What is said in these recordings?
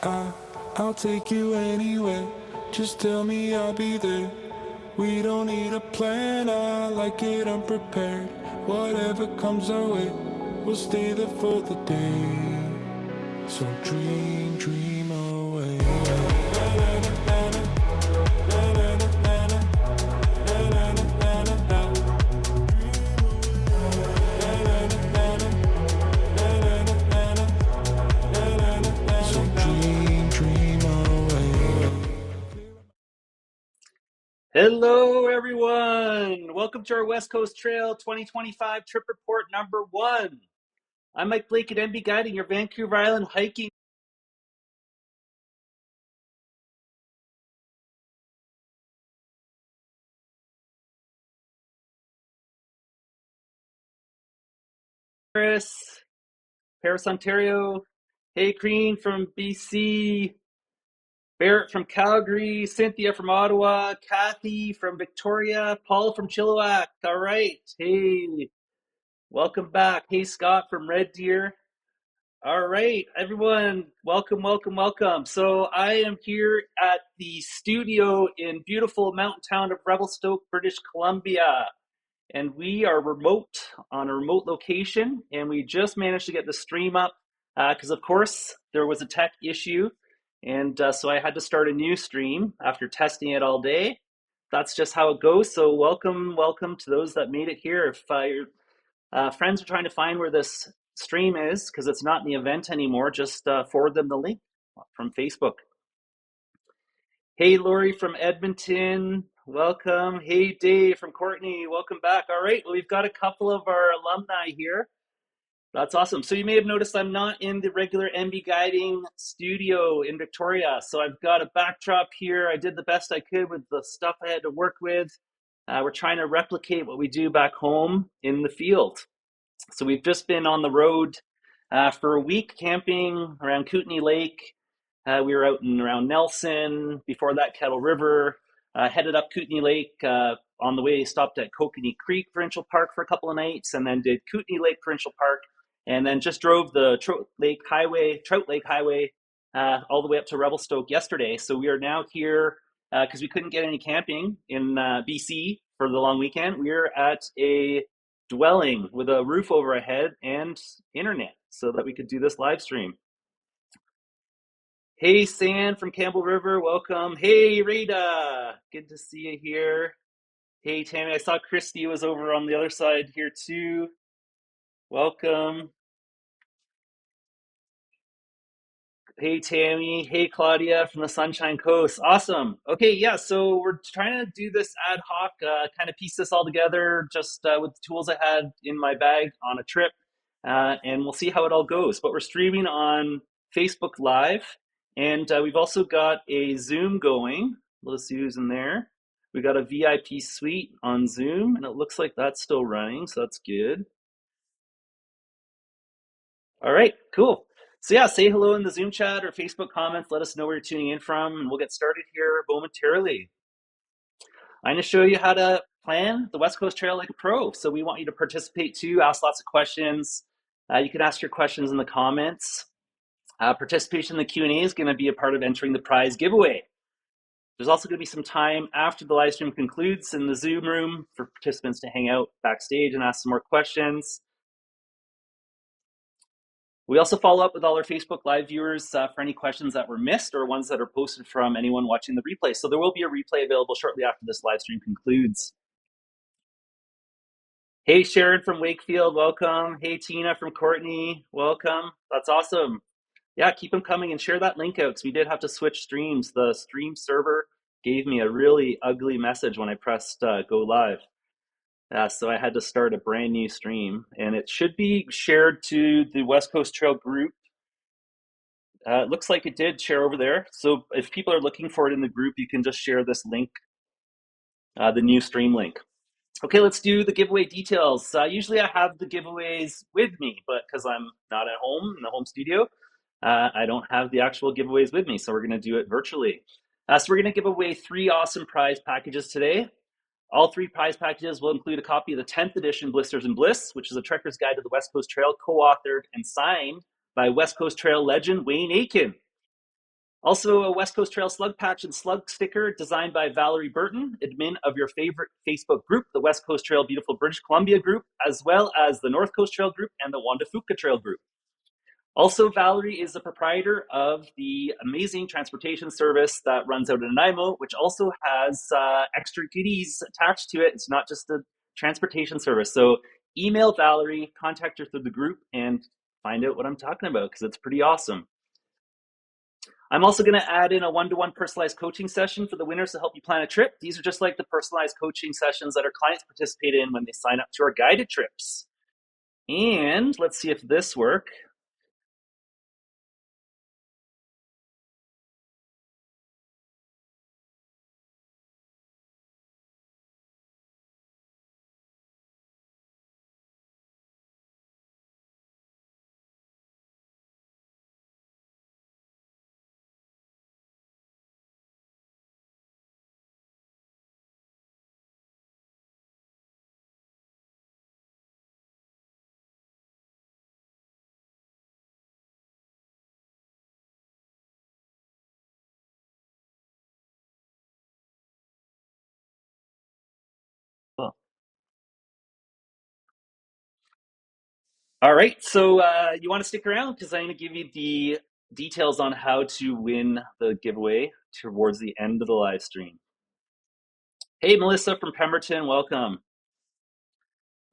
I'll take you anywhere. Just tell me I'll be there. We don't need a plan, I like it unprepared. Whatever comes our way, we'll stay there for the day. So dream, dream away. So dream, dream away. Hello, everyone. Welcome to our West Coast Trail 2025 trip report number 1. I'm Mike Blake at MB Guiding, your Vancouver Island hiking. Paris, Ontario. Hey, Crean from BC. Barrett from Calgary. Cynthia from Ottawa. Kathy from Victoria. Paul from Chilliwack. All right. Hey, welcome back. Hey, Scott from Red Deer. All right, everyone, welcome, welcome, welcome. So I am here at the studio in beautiful mountain town of Revelstoke, British Columbia. And we are remote on a remote location, and we just managed to get the stream up because, of course, there was a tech issue. And so I had to start a new stream after testing it all day. That's just how it goes. So welcome, welcome to those that made it here. If you're friends are trying to find where this stream is because it's not in the event anymore, just forward them the link from Facebook. Hey, Lori from Edmonton, welcome. Hey, Dave from Courtney, welcome back. All right, well, we've got a couple of our alumni here. That's awesome. So you may have noticed I'm not in the regular MB Guiding studio in Victoria. So I've got a backdrop here. I did the best I could with the stuff I had to work with. We're trying to replicate what we do back home in the field. So we've just been on the road for a week camping around Kootenay Lake. We were out and around Nelson, before that Kettle River, headed up Kootenay Lake. On the way, stopped at Kokanee Creek Provincial Park for a couple of nights, and then did Kootenay Lake Provincial Park, and then just drove the Trout Lake Highway, all the way up to Revelstoke yesterday. So we are now here because we couldn't get any camping in BC for the long weekend. We're at a dwelling with a roof over our head and internet so that we could do this live stream. Hey, San from Campbell River, welcome. Hey, Rita, good to see you here. Hey, Tammy, I saw Christy was over on the other side here too. Welcome. Hey, Tammy. Hey, Claudia from the Sunshine Coast. Awesome. Okay, yeah, so we're trying to do this ad hoc, kind of piece this all together just with the tools I had in my bag on a trip, and we'll see how it all goes. But we're streaming on Facebook Live, and we've also got a Zoom going. Let's see who's in there. We got a VIP suite on Zoom, and it looks like that's still running, so that's good. All right, cool. So yeah, say hello in the Zoom chat or Facebook comments. Let us know where you're tuning in from, and we'll get started here momentarily. I'm going to show you how to plan the West Coast Trail like a pro. So we want you to participate too, ask lots of questions. You can ask your questions in the comments. Participation in the Q&A is going to be a part of entering the prize giveaway. There's also going to be some time after the live stream concludes in the Zoom room for participants to hang out backstage and ask some more questions. We also follow up with all our Facebook Live viewers for any questions that were missed or ones that are posted from anyone watching the replay. So there will be a replay available shortly after this live stream concludes. Hey, Sharon from Wakefield, welcome. Hey, Tina from Courtney, welcome. That's awesome. Yeah, keep them coming and share that link out because we did have to switch streams. The stream server gave me a really ugly message when I pressed go live. So I had to start a brand new stream, and it should be shared to the West Coast Trail group. It looks like it did share over there. So if people are looking for it in the group, you can just share this link, the new stream link. Okay, let's do the giveaway details. Usually I have the giveaways with me, but because I'm not at home in the home studio, I don't have the actual giveaways with me. So we're going to do it virtually. So we're going to give away 3 awesome prize packages today. All 3 prize packages will include a copy of the 10th edition Blisters and Bliss, which is a trekker's guide to the West Coast Trail, co-authored and signed by West Coast Trail legend Wayne Aiken. Also, a West Coast Trail slug patch and slug sticker designed by Valerie Burton, admin of your favorite Facebook group, the West Coast Trail Beautiful British Columbia group, as well as the North Coast Trail group and the Juan de Fuca Trail group. Also, Valerie is the proprietor of the amazing transportation service that runs out in Nanaimo, which also has extra goodies attached to it. It's not just a transportation service. So email Valerie, contact her through the group, and find out what I'm talking about because it's pretty awesome. I'm also going to add in a one-to-one personalized coaching session for the winners to help you plan a trip. These are just like the personalized coaching sessions that our clients participate in when they sign up to our guided trips. And let's see if this works. All right, so you want to stick around because I'm going to give you the details on how to win the giveaway towards the end of the live stream. Hey, Melissa from Pemberton, welcome.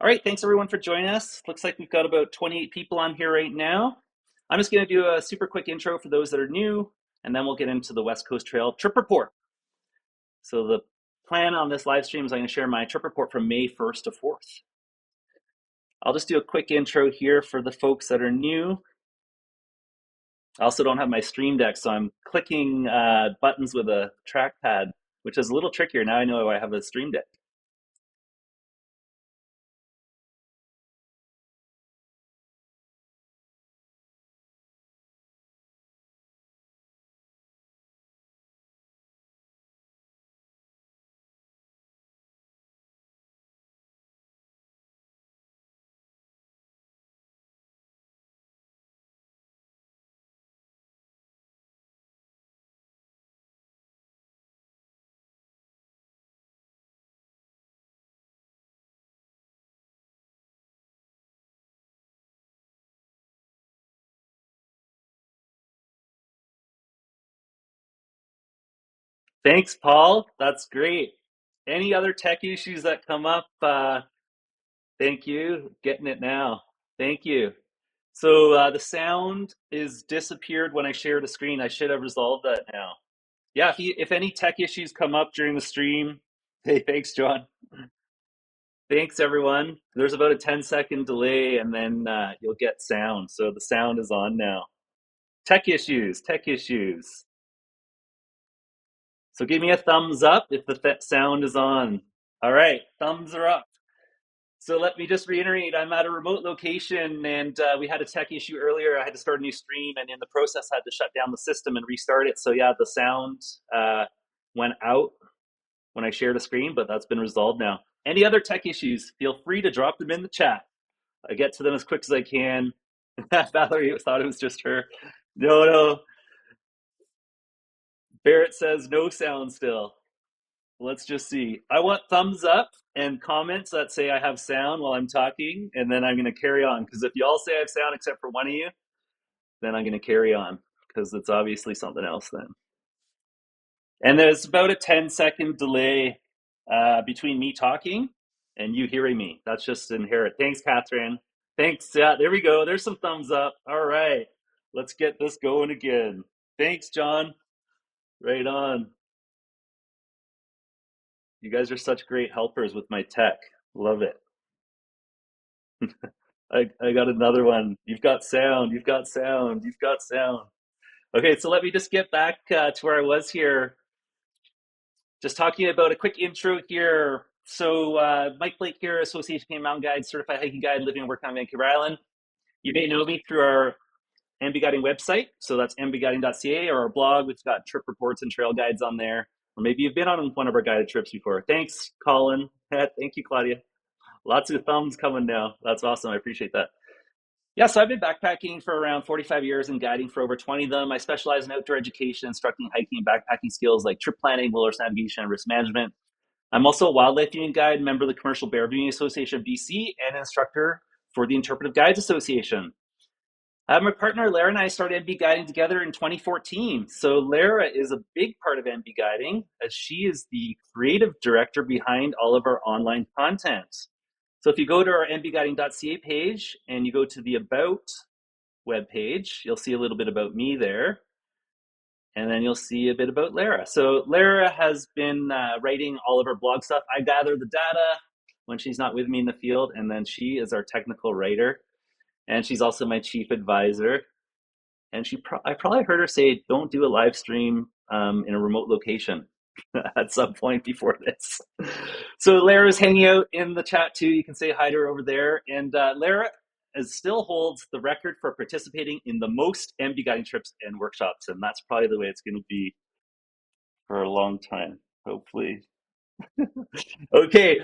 All right, thanks everyone for joining us. Looks like we've got about 28 people on here right now. I'm just going to do a super quick intro for those that are new, and then we'll get into the West Coast Trail trip report. So the plan on this live stream is I'm going to share my trip report from May 1st to 4th. I'll just do a quick intro here for the folks that are new. I also don't have my Stream Deck, so I'm clicking buttons with a trackpad, which is a little trickier. Now I know I have a Stream Deck. Thanks, Paul. That's great. Any other tech issues that come up? Thank you. Getting it now. Thank you. So the sound is disappeared when I shared a screen. I should have resolved that now. Yeah, if any tech issues come up during the stream, hey, thanks, John. Thanks, everyone. There's about a 10-second delay, and then you'll get sound. So the sound is on now. Tech issues, tech issues. So give me a thumbs up if the sound is on. All right, thumbs are up. So let me just reiterate, I'm at a remote location, and we had a tech issue earlier. I had to start a new stream, and in the process, had to shut down the system and restart it. So yeah, the sound went out when I shared a screen, but that's been resolved now. Any other tech issues, feel free to drop them in the chat. I get to them as quick as I can. Valerie thought it was just her. No. Barrett says no sound still. Let's just see. I want thumbs up and comments that say I have sound while I'm talking, and then I'm going to carry on. Because if you all say I have sound except for one of you, then I'm going to carry on because it's obviously something else then. And there's about a 10-second delay between me talking and you hearing me. That's just inherent. Thanks, Catherine. Thanks. Yeah, there we go. There's some thumbs up. All right. Let's get this going again. Thanks, John. Right on. You guys are such great helpers with my tech. Love it. I got another one. You've got sound. You've got sound. You've got sound. Okay, so let me just get back to where I was here. Just talking about a quick intro here. So Mike Blake here, Association Canadian Mountain Guide, Certified Hiking Guide, living and working on Vancouver Island. You may know me through our MB Guiding website. So that's mbguiding.ca, or our blog, which got trip reports and trail guides on there. Or maybe you've been on one of our guided trips before. Thanks, Colin. Thank you, Claudia. Lots of thumbs coming now. That's awesome. I appreciate that. Yeah, so I've been backpacking for around 45 years and guiding for over 20 of them. I specialize in outdoor education, instructing hiking and backpacking skills like trip planning, wilderness navigation, and risk management. I'm also a wildlife viewing guide, member of the Commercial Bear Viewing Association of BC, and an instructor for the Interpretive Guides Association. My partner Lara and I started MB Guiding together in 2014. So Lara is a big part of MB Guiding as she is the creative director behind all of our online content. So if you go to our mbguiding.ca page and you go to the About webpage, you'll see a little bit about me there. And then you'll see a bit about Lara. So Lara has been writing all of her blog stuff. I gather the data when she's not with me in the field, and then she is our technical writer, and she's also my chief advisor. And I probably heard her say, "Don't do a live stream in a remote location." At some point before this. So Lara's hanging out in the chat too. You can say hi to her over there. And Lara still holds the record for participating in the most MB guiding trips and workshops. And that's probably the way it's going to be for a long time, hopefully. Okay,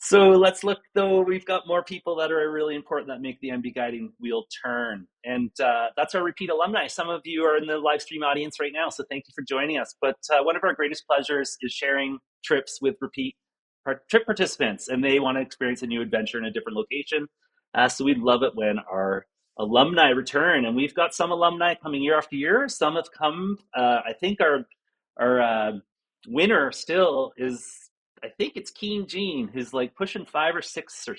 so let's look though. We've got more people that are really important that make the MB guiding wheel turn. And that's our repeat alumni. Some of you are in the live stream audience right now, so thank you for joining us. But one of our greatest pleasures is sharing trips with repeat trip participants, and they want to experience a new adventure in a different location. So we love it when our alumni return, and we've got some alumni coming year after year. Some have come. I think our winner still is, I think it's Keen Jean, who's like pushing 5 or 6 or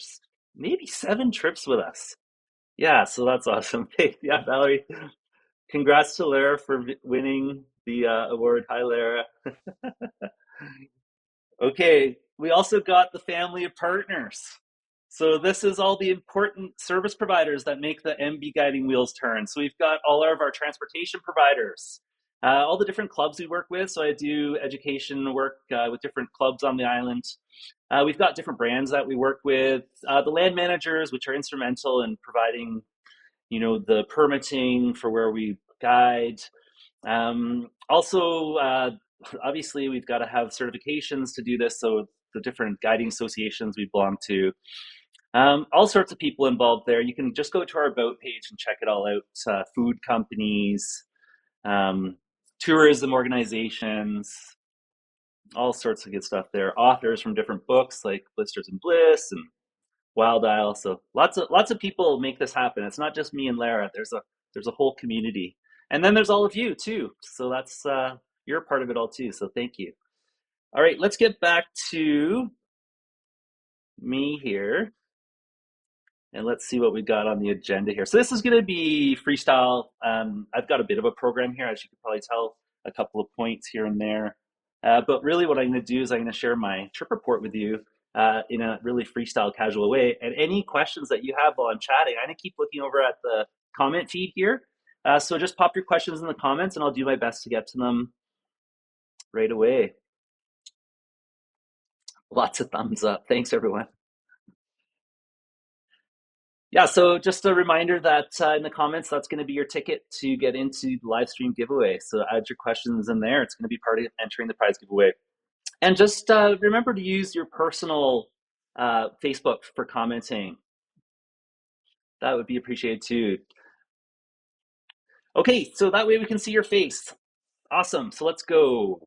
maybe 7 trips with us. Yeah, so that's awesome. Hey, yeah, Valerie, congrats to Lara for winning the award. Hi, Lara. Okay, we also got the family of partners. So this is all the important service providers that make the MB guiding wheels turn. So we've got all of our transportation providers, all the different clubs we work with. So I do education work with different clubs on the island. We've got different brands that we work with. The land managers, which are instrumental in providing, the permitting for where we guide. Also, obviously, we've got to have certifications to do this. So the different guiding associations we belong to. All sorts of people involved there. You can just go to our About page and check it all out. Food companies, tourism organizations, all sorts of good stuff there. Authors from different books like Blisters and Bliss and Wild Isle. So lots of people make this happen. It's not just me and Lara. There's a whole community, and then there's all of you too. So that's you're a part of it all too. So thank you. All right, let's get back to me here. And let's see what we got on the agenda here. So this is going to be freestyle. I've got a bit of a program here, as you can probably tell, a couple of points here and there. But really what I'm going to do is I'm going to share my trip report with you in a really freestyle, casual way. And any questions that you have while I'm chatting, I'm going to keep looking over at the comment feed here. So just pop your questions in the comments and I'll do my best to get to them right away. Lots of thumbs up. Thanks, everyone. Yeah, so just a reminder that in the comments, that's going to be your ticket to get into the live stream giveaway. So add your questions in there. It's going to be part of entering the prize giveaway. And just remember to use your personal Facebook for commenting. That would be appreciated too. Okay, so that way we can see your face. Awesome, so let's go.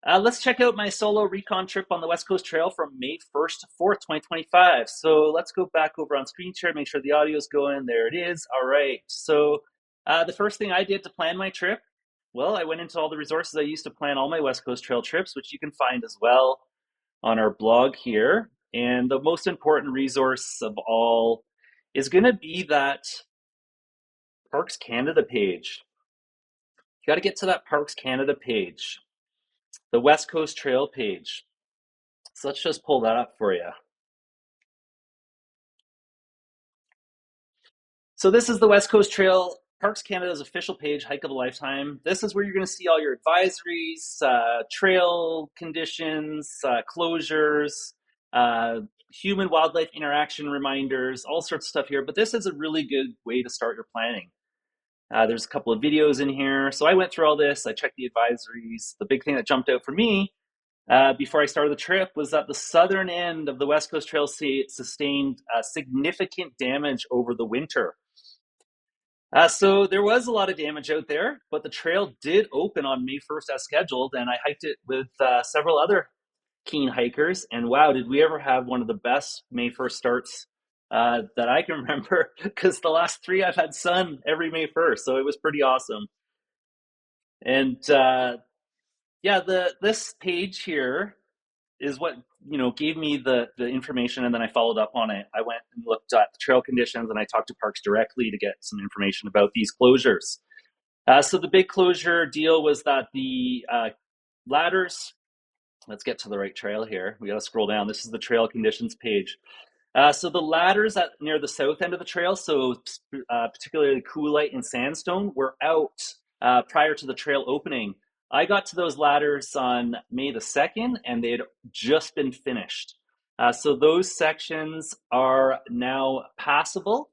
Let's check out my solo recon trip on the West Coast Trail from May 1st to 4th, 2025. So let's go back over on screen share, make sure the audio is going. There it is. All right. So the first thing I did to plan my trip, well, I went into all the resources I used to plan all my West Coast Trail trips, which you can find as well on our blog here. And the most important resource of all is going to be that Parks Canada page. You got to get to that Parks Canada page, the West Coast Trail page. So let's just pull that up for you. So this is the West Coast Trail, Parks Canada's official page, Hike of a Lifetime. This is where you're going to see all your advisories, trail conditions, closures, human-wildlife interaction reminders, all sorts of stuff here. But this is a really good way to start your planning. There's a couple of videos in here. So I went through all this. I checked the advisories. The big thing that jumped out for me before I started the trip was that the southern end of the West Coast Trail sustained significant damage over the winter. So there was a lot of damage out there, but the trail did open on May 1st as scheduled, and I hiked it with several other keen hikers. And wow, did we ever have one of the best May 1st starts that I can remember? Because the last three I've had sun every May 1st, so it was pretty awesome. And yeah, the this page here is what gave me the information, and then I followed up on it. I went and looked at the trail conditions, and I talked to Parks directly to get some information about these closures. So the big closure deal was that the ladders. Let's get to the right trail here. We got to scroll down. This is the trail conditions page. So the ladders at near the south end of the trail, so particularly Coolite and Sandstone, were out prior to the trail opening. I got to those ladders on May the 2nd, and they had just been finished. So those sections are now passable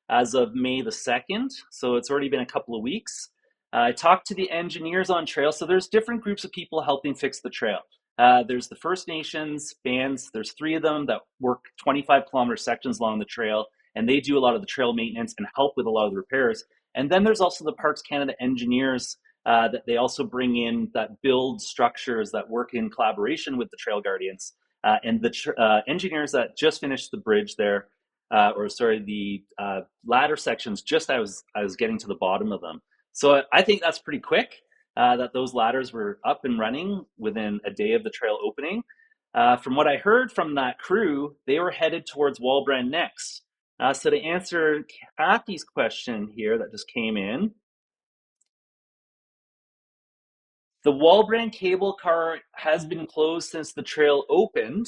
as of May the 2nd. So it's already been a couple of weeks. I talked to the engineers on trail. So there's different groups of people helping fix the trail. There's the First Nations bands. There's three of them that work 25-kilometer sections along the trail, and they do a lot of the trail maintenance and help with a lot of the repairs. And then there's also the Parks Canada engineers that they also bring in that build structures that work in collaboration with the Trail Guardians. And the engineers that just finished the bridge there, the ladder sections, just I was getting to the bottom of them. So I think that's pretty quick. That those ladders were up and running within a day of the trail opening. From what I heard from that crew, they were headed towards Walbrand next. So to answer Kathy's question here that just came in, the Walbrand cable car has been closed since the trail opened.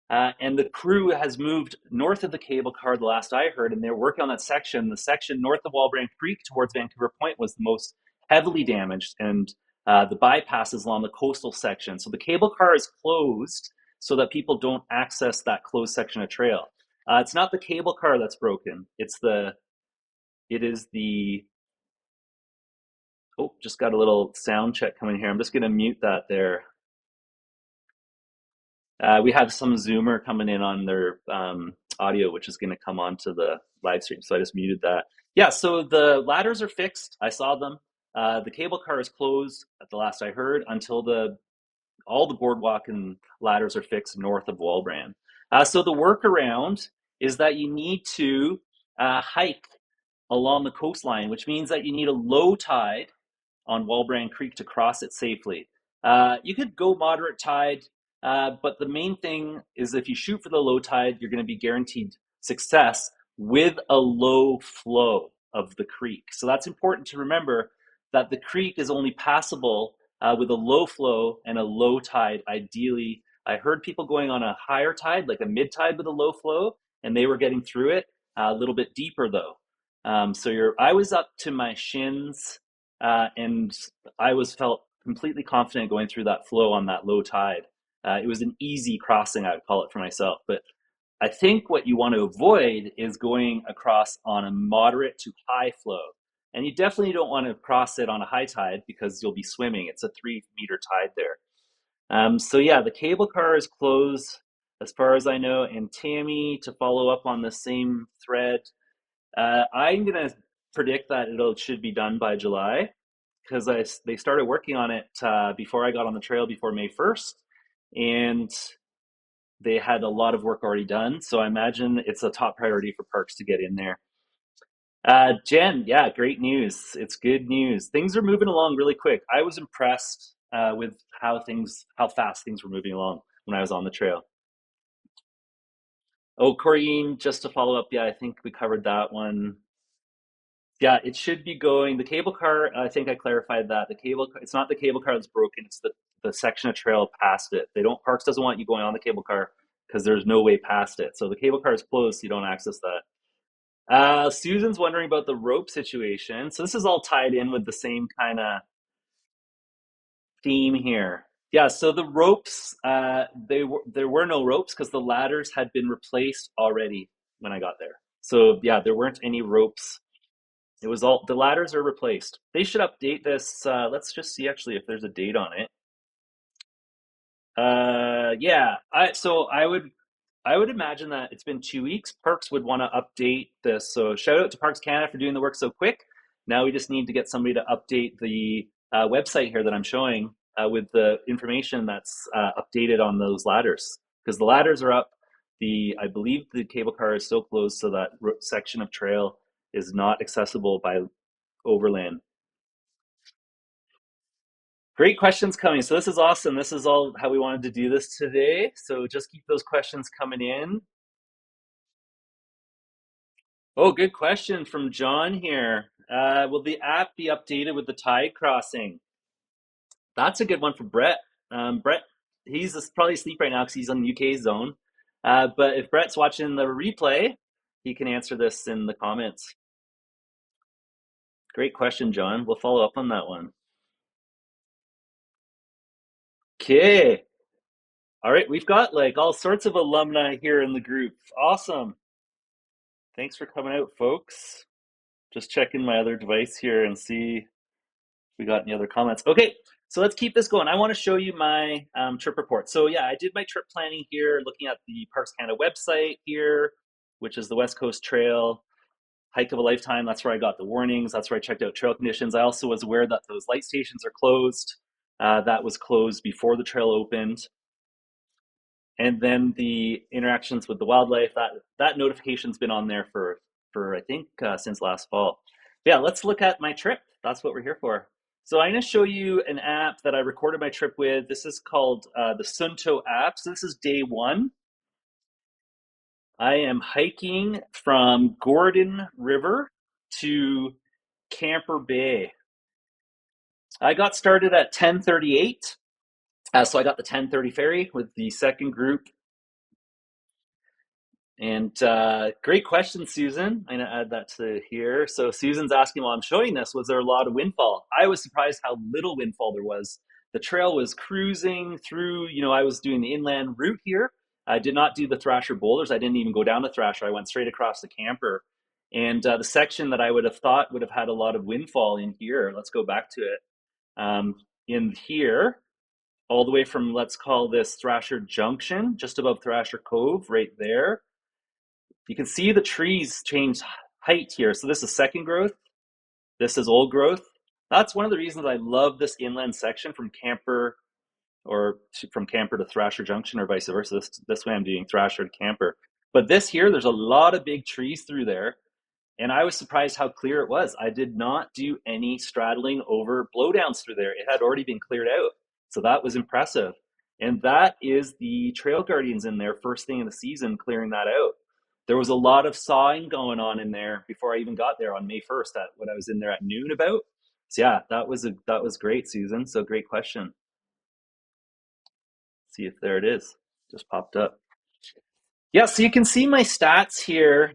And the crew has moved north of the cable car, the last I heard, and they're working on that section. The section north of Walbrand Creek towards Vancouver Point was the most heavily damaged, and the bypasses along the coastal section. So the cable car is closed so that people don't access that closed section of trail. It's not the cable car that's broken. It is the, oh, just got a little sound check coming here. I'm just going to mute that there. We have some Zoomer coming in on their audio, which is going to come onto the live stream. So I just muted that. Yeah, so the ladders are fixed. I saw them. The cable car is closed at the last I heard until all the boardwalk and ladders are fixed north of Walbrand. So the workaround is that you need to hike along the coastline, which means that you need a low tide on Walbrand Creek to cross it safely. You could go moderate tide, but the main thing is if you shoot for the low tide, you're going to be guaranteed success with a low flow of the creek. So that's important to remember, that the creek is only passable with a low flow and a low tide. Ideally, I heard people going on a higher tide, like a mid tide with a low flow, and they were getting through it a little bit deeper though. I was up to my shins, and I felt completely confident going through that flow on that low tide. It was an easy crossing, I would call it for myself. But I think what you want to avoid is going across on a moderate to high flow. And you definitely don't want to cross it on a high tide because you'll be swimming. It's a 3-meter tide there. So yeah, the cable car is closed as far as I know. And Tammy, to follow up on the same thread, I'm going to predict that it should be done by July, because they started working on it before I got on the trail, before May 1st. And they had a lot of work already done. So I imagine it's a top priority for Parks to get in there. Jen, yeah, great news. It's good news. Things are moving along really quick. I was impressed with how fast things were moving along when I was on the trail. Oh, Corrine, just to follow up, yeah, I think we covered that one. Yeah, it should be going. The cable car, I think I clarified that. It's not the cable car that's broken, it's the section of trail past it. Parks doesn't want you going on the cable car because there's no way past it. So the cable car is closed, so you don't access that. Susan's wondering about the rope situation. So this is all tied in with the same kind of theme here. Yeah, so the ropes, there were no ropes because the ladders had been replaced already when I got there. So yeah, there weren't any ropes. It was all, the ladders are replaced. They should update this. Let's just see actually if there's a date on it. Yeah. I would imagine that it's been 2 weeks. Parks would want to update this. So shout out to Parks Canada for doing the work so quick. Now we just need to get somebody to update the website here that I'm showing with the information that's updated on those ladders, because the ladders are up. I believe the cable car is still closed, so that section of trail is not accessible by overland. Great questions coming. So this is awesome. This is all how we wanted to do this today. So just keep those questions coming in. Oh, good question from John here. Will the app be updated with the tide crossing? That's a good one for Brett. Brett, he's probably asleep right now because he's on the UK zone. But if Brett's watching the replay, he can answer this in the comments. Great question, John. We'll follow up on that one. Okay. All right, we've got like all sorts of alumni here in the group. Awesome. Thanks for coming out, folks. Just checking my other device here and see if we got any other comments. Okay, so let's keep this going. I want to show you my trip report. So yeah, I did my trip planning here, looking at the Parks Canada website here, which is the West Coast Trail. Hike of a lifetime. That's where I got the warnings. That's where I checked out trail conditions. I also was aware that those light stations are closed. That was closed before the trail opened. And then the interactions with the wildlife, that notification's been on there for I think since last fall. Yeah, let's look at my trip. That's what we're here for. So I'm going to show you an app that I recorded my trip with. This is called the Sunto app. So this is day one. I am hiking from Gordon River to Camper Bay. I got started at 10:38. So I got the 10:30 ferry with the second group. And great question, Susan. I'm going to add that to here. So Susan's asking while I'm showing this, was there a lot of windfall? I was surprised how little windfall there was. The trail was cruising through, I was doing the inland route here. I did not do the Thrasher boulders. I didn't even go down to Thrasher. I went straight across the camper. And the section that I would have thought would have had a lot of windfall in here, let's go back to it. In here, all the way from, let's call this Thrasher Junction, just above Thrasher Cove, right there. You can see the trees change height here. So this is second growth. This is old growth. That's one of the reasons I love this inland section from Camper from Camper to Thrasher Junction, or vice versa. This way I'm doing Thrasher to Camper. But this here, there's a lot of big trees through there. And I was surprised how clear it was. I did not do any straddling over blowdowns through there. It had already been cleared out. So that was impressive. And that is the Trail Guardians in there first thing in the season, clearing that out. There was a lot of sawing going on in there before I even got there on May 1st when I was in there at noon about. So yeah, that was great, Susan. So great question. See if there it is. Just popped up. Yeah, so you can see my stats here.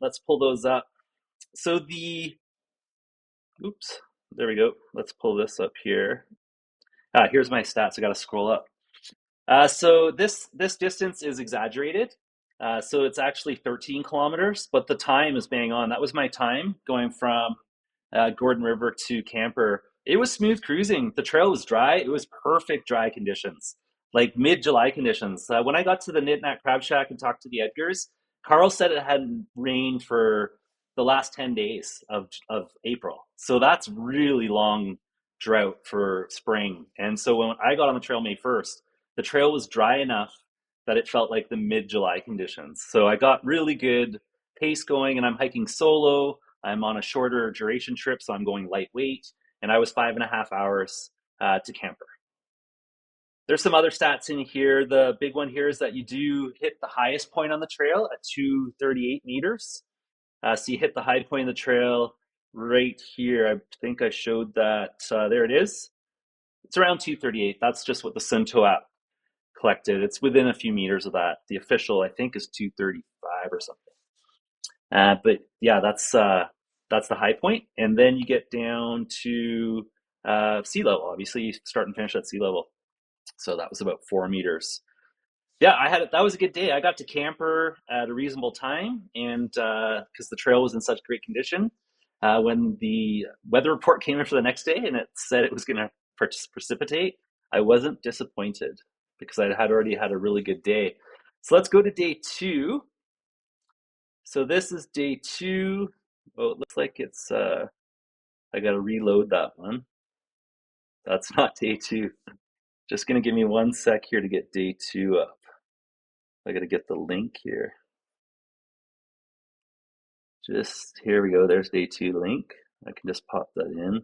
Let's pull those up. So oops, there we go. Let's pull this up here. Here's my stats. I got to scroll up. So this distance is exaggerated. So it's actually 13 kilometers, but the time is bang on. That was my time going from Gordon River to Camper. It was smooth cruising. The trail was dry. It was perfect dry conditions, like mid-July conditions. When I got to the Nitnat Crab Shack and talked to the Edgars, Carl said it hadn't rained for the last 10 days of April. So that's really long drought for spring. And so when I got on the trail May 1st, the trail was dry enough that it felt like the mid-July conditions. So I got really good pace going, and I'm hiking solo. I'm on a shorter duration trip, so I'm going lightweight, and I was 5.5 hours to Camper. There's some other stats in here. The big one here is that you do hit the highest point on the trail at 238 meters. So you hit the high point of the trail right here. I think I showed that. There it is. It's around 238. That's just what the Sunto app collected. It's within a few meters of that. The official, I think, is 235 or something. But yeah, that's the high point, and then you get down to sea level. Obviously, you start and finish at sea level. So that was about 4 meters. Yeah, that was a good day. I got to Camper at a reasonable time, and because the trail was in such great condition, when the weather report came in for the next day and it said it was going to precipitate, I wasn't disappointed. because I had already had a really good day. So let's go to day two. So this is day two. Oh, it looks like it's, I got to reload that one. That's not day two. Just going to give me 1 sec here to get day two up. I got to get the link here. Just here we go. There's day two link. I can just pop that in.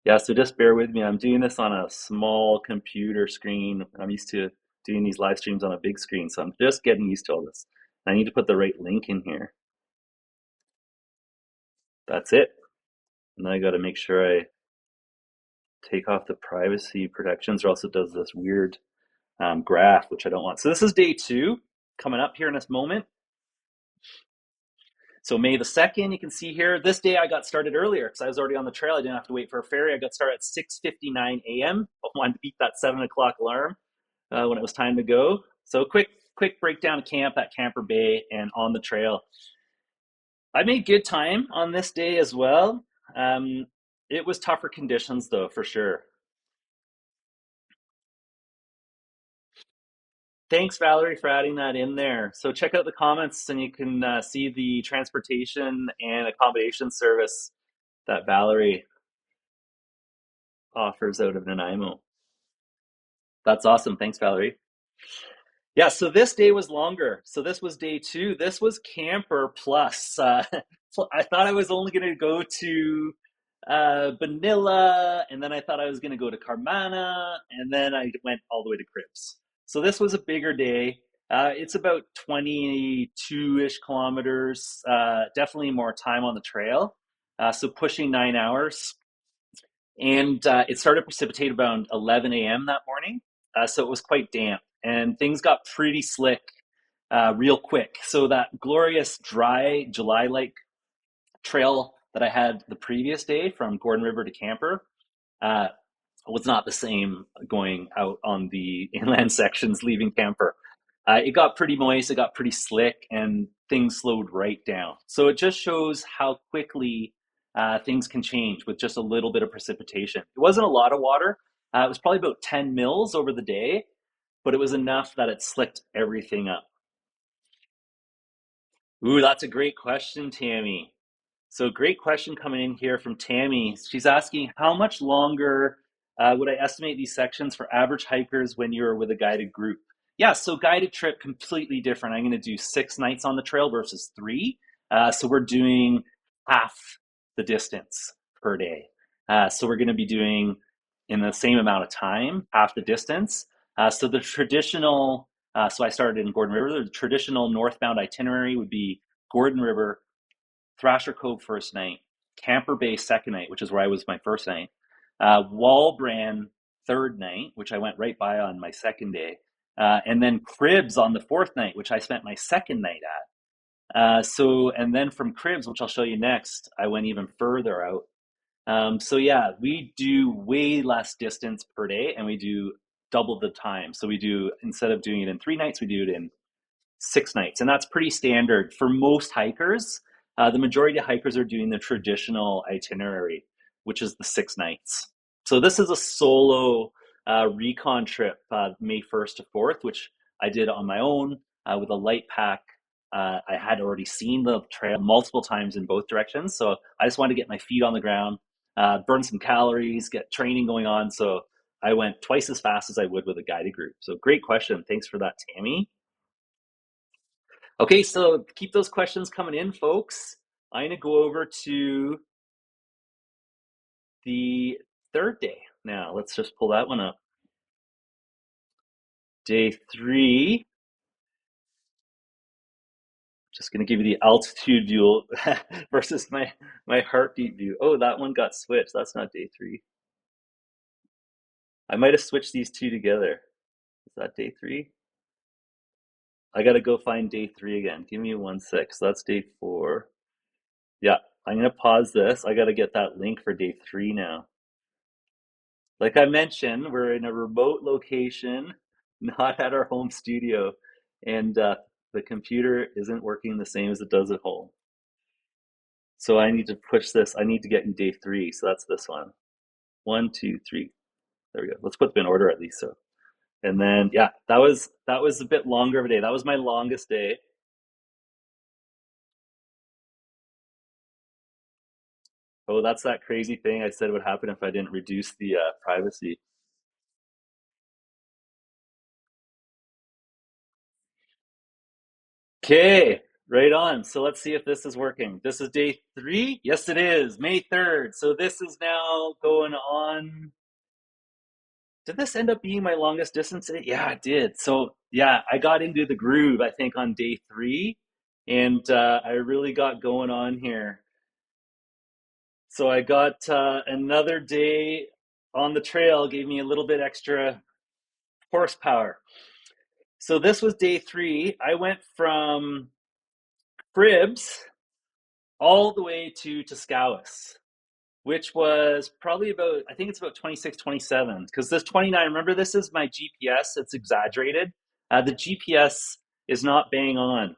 Yeah, so just bear with me. I'm doing this on a small computer screen. I'm used to doing these live streams on a big screen, so I'm just getting used to all this. I need to put the right link in here. That's it. And I got to make sure I take off the privacy protections, or else it does this weird graph, which I don't want. So this is day two coming up here in this moment. So May the 2nd, you can see here, this day I got started earlier because I was already on the trail. I didn't have to wait for a ferry. I got started at 6:59 a.m. I wanted to beat that 7 o'clock alarm when it was time to go. So quick breakdown of camp at Camper Bay and on the trail. I made good time on this day as well. It was tougher conditions though, for sure. Thanks, Valerie, for adding that in there. So check out the comments and you can see the transportation and accommodation service that Valerie offers out of Nanaimo. That's awesome. Thanks, Valerie. Yeah, so this day was longer. So this was day two. This was camper plus. So I thought I was only going to go to Banilla, and then I thought I was going to go to Carmana, and then I went all the way to Cribs. So this was a bigger day. It's about 22-ish kilometers. Definitely more time on the trail. So pushing 9 hours. And it started to precipitate around 11 a.m. that morning. So it was quite damp and things got pretty slick real quick. So that glorious dry July-like trail that I had the previous day from Gordon River to Camper uh, was not the same going out on the inland sections leaving Camper. It got pretty moist, it got pretty slick, and things slowed right down. So it just shows how quickly things can change with just a little bit of precipitation. It wasn't a lot of water. It was probably about 10 mils over the day, but it was enough that it slicked everything up. Ooh, that's a great question, Tammy. So great question coming in here from Tammy. She's asking, how much longer would I estimate these sections for average hikers when you're with a guided group? Yeah, so guided trip, completely different. I'm going to do 6 nights on the trail versus 3. So we're doing half the distance per day. So we're going to be doing in the same amount of time, half the distance. So the traditional, so I started in Gordon River, the traditional northbound itinerary would be Gordon River, Thrasher Cove first night, Camper Bay second night, which is where I was my first night, Walbran third night, which I went right by on my second day, and then Cribs on the fourth night, which I spent my second night at. And then from Cribs, which I'll show you next, I went even further out. So yeah, we do way less distance per day, and we do double the time. So we do, instead of doing it in 3 nights, we do it in 6 nights, and that's pretty standard for most hikers. The majority of hikers are doing the traditional itinerary, which is the 6 nights. So this is a solo recon trip, May 1st to 4th, which I did on my own with a light pack. I had already seen the trail multiple times in both directions, so I just wanted to get my feet on the ground, burn some calories, get training going on. So I went twice as fast as I would with a guided group. So great question. Thanks for that, Tammy. Okay, so keep those questions coming in, folks. I'm going to go over to the third day. Now, let's just pull that one up. Day 3. Just going to give you the altitude view versus my heartbeat view. Oh, that one got switched. That's not day 3. I might have switched these two together. Is that day 3? I got to go find day 3 again. Give me 1 sec. So that's day 4. Yeah, I'm going to pause this. I got to get that link for day 3 now. Like I mentioned, we're in a remote location, not at our home studio, and the computer isn't working the same as it does at home. So I need to push this. I need to get in day 3. So that's this one. 1, 2, 3. There we go. Let's put them in order at least. So And then yeah, that was a bit longer of a day. That was my longest day. Oh, that's that crazy thing I said would happen if I didn't reduce the privacy. Okay, right on. So let's see if this is working. This is day 3. Yes, it is. May 3rd. So this is now going on. Did this end up being my longest distance? Yeah, it did. So yeah, I got into the groove, I think, on day 3, and I really got going on here. So I got another day on the trail, gave me a little bit extra horsepower. So this was day 3. I went from Cribs all the way to Tuscalwas, which was probably about, I think it's about 26, 27. Because this 29, remember, this is my GPS, it's exaggerated. The GPS is not bang on,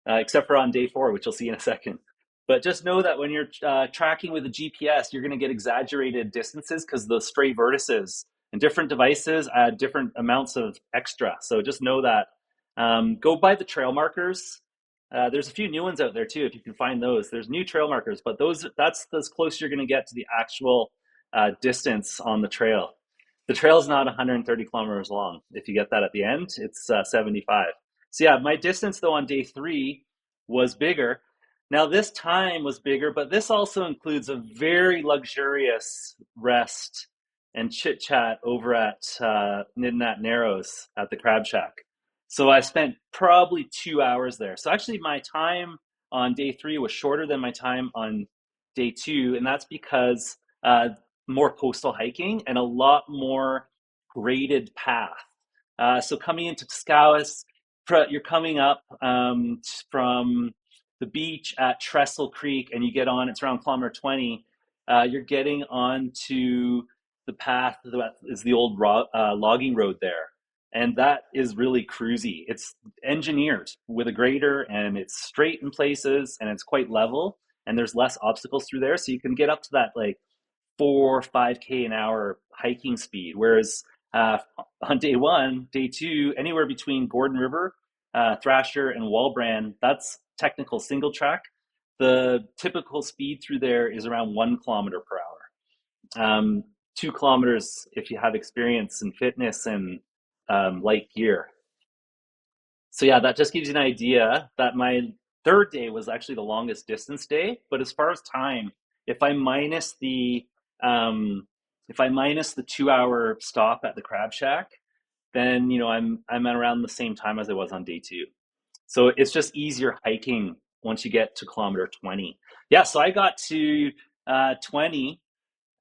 except for on day 4, which you'll see in a second. But just know that when you're tracking with a GPS, you're going to get exaggerated distances because the stray vertices and different devices add different amounts of extra. So just know that. Go by the trail markers. There's a few new ones out there too, if you can find those. There's new trail markers, but that's as close you're going to get to the actual distance on the trail. The trail is not 130 kilometers long. If you get that at the end, it's 75. So yeah, my distance though on day 3 was bigger. Now this time was bigger, but this also includes a very luxurious rest and chit chat over at Midnight Narrows at the Crab Shack. So I spent probably 2 hours there. So actually, my time on day 3 was shorter than my time on day 2, and that's because more coastal hiking and a lot more graded path. So coming into Tuscalwas, you're coming up from the beach at Trestle Creek, and you get on. It's around kilometer 20. You're getting onto the path that is the old logging road there, and that is really cruisy. It's engineered with a grader, and it's straight in places, and it's quite level, and there's less obstacles through there, so you can get up to that like 4 or 5K an hour hiking speed. Whereas on day 1, day 2, anywhere between Gordon River, Thrasher, and Walbrand, that's technical single track. The typical speed through there is around 1 kilometer per hour. 2 kilometers if you have experience and fitness and light gear. So yeah, that just gives you an idea that my 3rd day was actually the longest distance day. But as far as time, if I minus the um, if I minus the 2 hour stop at the Crab Shack, then I'm at around the same time as I was on day 2. So it's just easier hiking once you get to kilometer 20. Yeah, so I got to 20.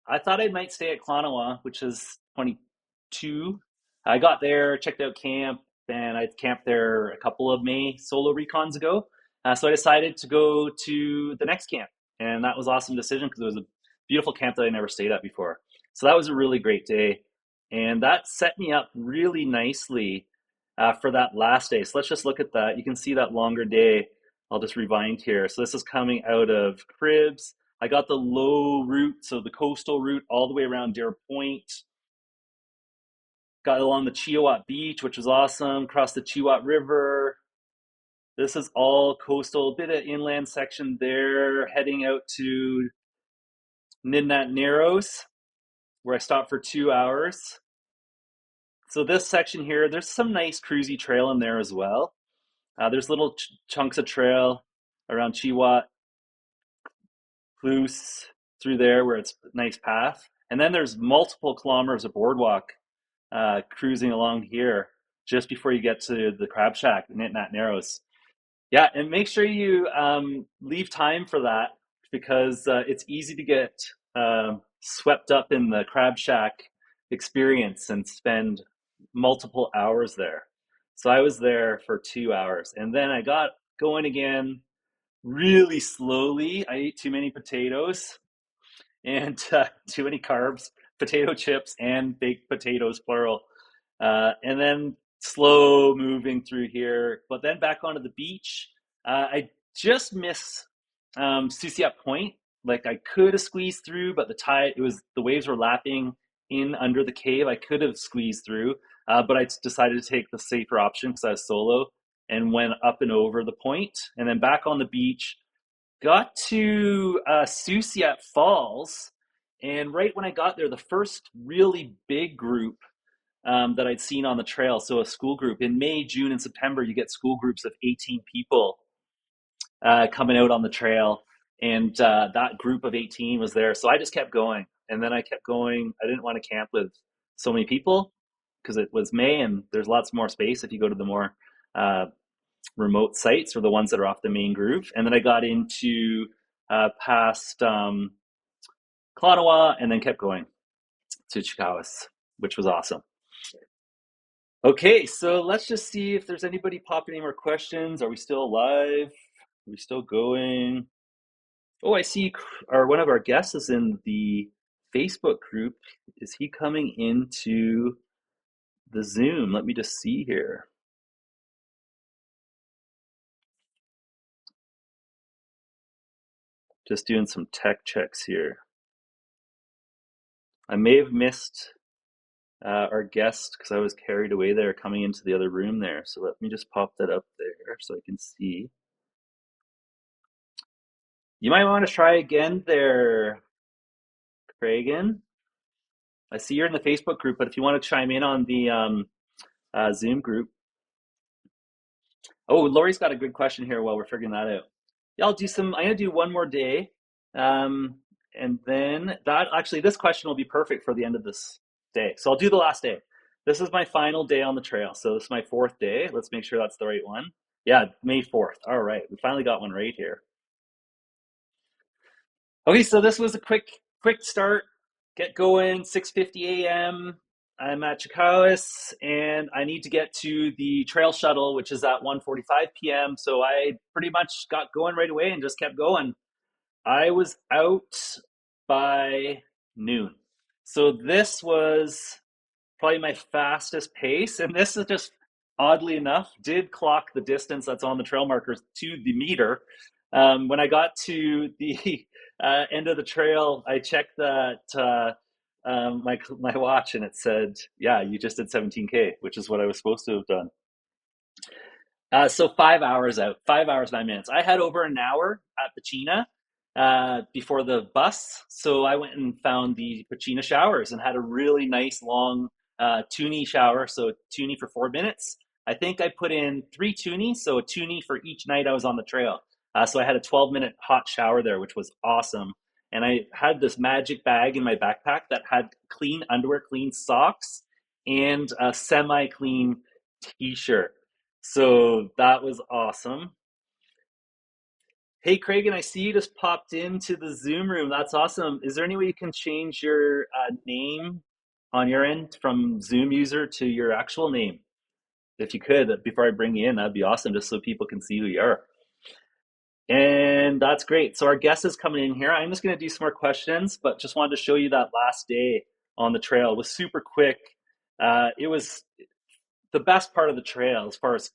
I thought I might stay at Klanawa, which is 22. I got there, checked out camp, and I camped there a couple of May solo recons ago. So I decided to go to the next camp, and that was an awesome decision because it was a beautiful camp that I never stayed at before. So that was a really great day, and that set me up really nicely for that last day. So let's just look at that. You can see that longer day. I'll just rewind here. So this is coming out of Cribs. I got the low route, so the coastal route all the way around Dare Point. Got along the Chiawat Beach, which was awesome. Crossed the Chiawat River. This is all coastal, a bit of inland section there, heading out to Midnight Narrows, where I stopped for 2 hours. So this section here, there's some nice cruisy trail in there as well. There's little chunks of trail around Chiawat, Cluse, through there where it's a nice path. And then there's multiple kilometers of boardwalk cruising along here just before you get to the Crab Shack, Nitnat Narrows. Yeah, and make sure you leave time for that because it's easy to get swept up in the Crab Shack experience and spend multiple hours there. So I was there for 2 hours, and then I got going again really slowly. I ate too many potatoes and too many carbs, potato chips and baked potatoes, plural. And then slow moving through here, but then back onto the beach. I just miss Susiat Point. Like I could have squeezed through, but the waves were lapping in under the cave. I could have squeezed through, but I decided to take the safer option because I was solo and went up and over the point and then back on the beach. Got to Susiat Falls, and right when I got there, the first really big group that I'd seen on the trail, so a school group, in May, June, and September, you get school groups of 18 people coming out on the trail, and that group of 18 was there. So I just kept going, and then I kept going. I didn't want to camp with so many people because it was May, and there's lots more space if you go to the more remote sites or the ones that are off the main groove. And then I got into past Klanawa and then kept going to Chikawas, which was awesome. Okay, so let's just see if there's anybody popping any more questions. Are we still alive? Are we still going? Oh, I see one of our guests is in the Facebook group. Is he coming into the Zoom? Let me just see here. Just doing some tech checks here. I may have missed our guest because I was carried away there coming into the other room there. So let me just pop that up there so I can see. You might want to try again there, Cragen. I see you're in the Facebook group, but if you want to chime in on the Zoom group. Oh, Lori's got a good question here while we're figuring that out. Yeah, I'm gonna do one more day. And then this question will be perfect for the end of this day. So I'll do the last day. This is my final day on the trail. So this is my 4th day. Let's make sure that's the right one. Yeah, May 4th. All right, we finally got one right here. Okay, so this was a quick start. Get going, 6:50 a.m. I'm at Chikawas, and I need to get to the trail shuttle, which is at 1:45 p.m. So I pretty much got going right away and just kept going. I was out by noon. So this was probably my fastest pace. And this is just, oddly enough, did clock the distance that's on the trail markers to the meter. When I got to the end of the trail, I checked that my watch, and it said, yeah, you just did 17K, which is what I was supposed to have done. So 5 hours out, 5 hours, 9 minutes. I had over an hour at Pachina before the bus. So I went and found the Pachina showers and had a really nice long toonie shower. So toonie for 4 minutes. I think I put in 3 toonies, so a toonie for each night I was on the trail. So I had a 12-minute hot shower there, which was awesome. And I had this magic bag in my backpack that had clean underwear, clean socks, and a semi-clean t-shirt. So that was awesome. Hey, Craig, and I see you just popped into the Zoom room. That's awesome. Is there any way you can change your name on your end from Zoom user to your actual name? If you could, before I bring you in, that'd be awesome, just so people can see who you are. And that's great. So our guest is coming in here. I'm just going to do some more questions, but just wanted to show you that last day on the trail. It was super quick. It was the best part of the trail as far as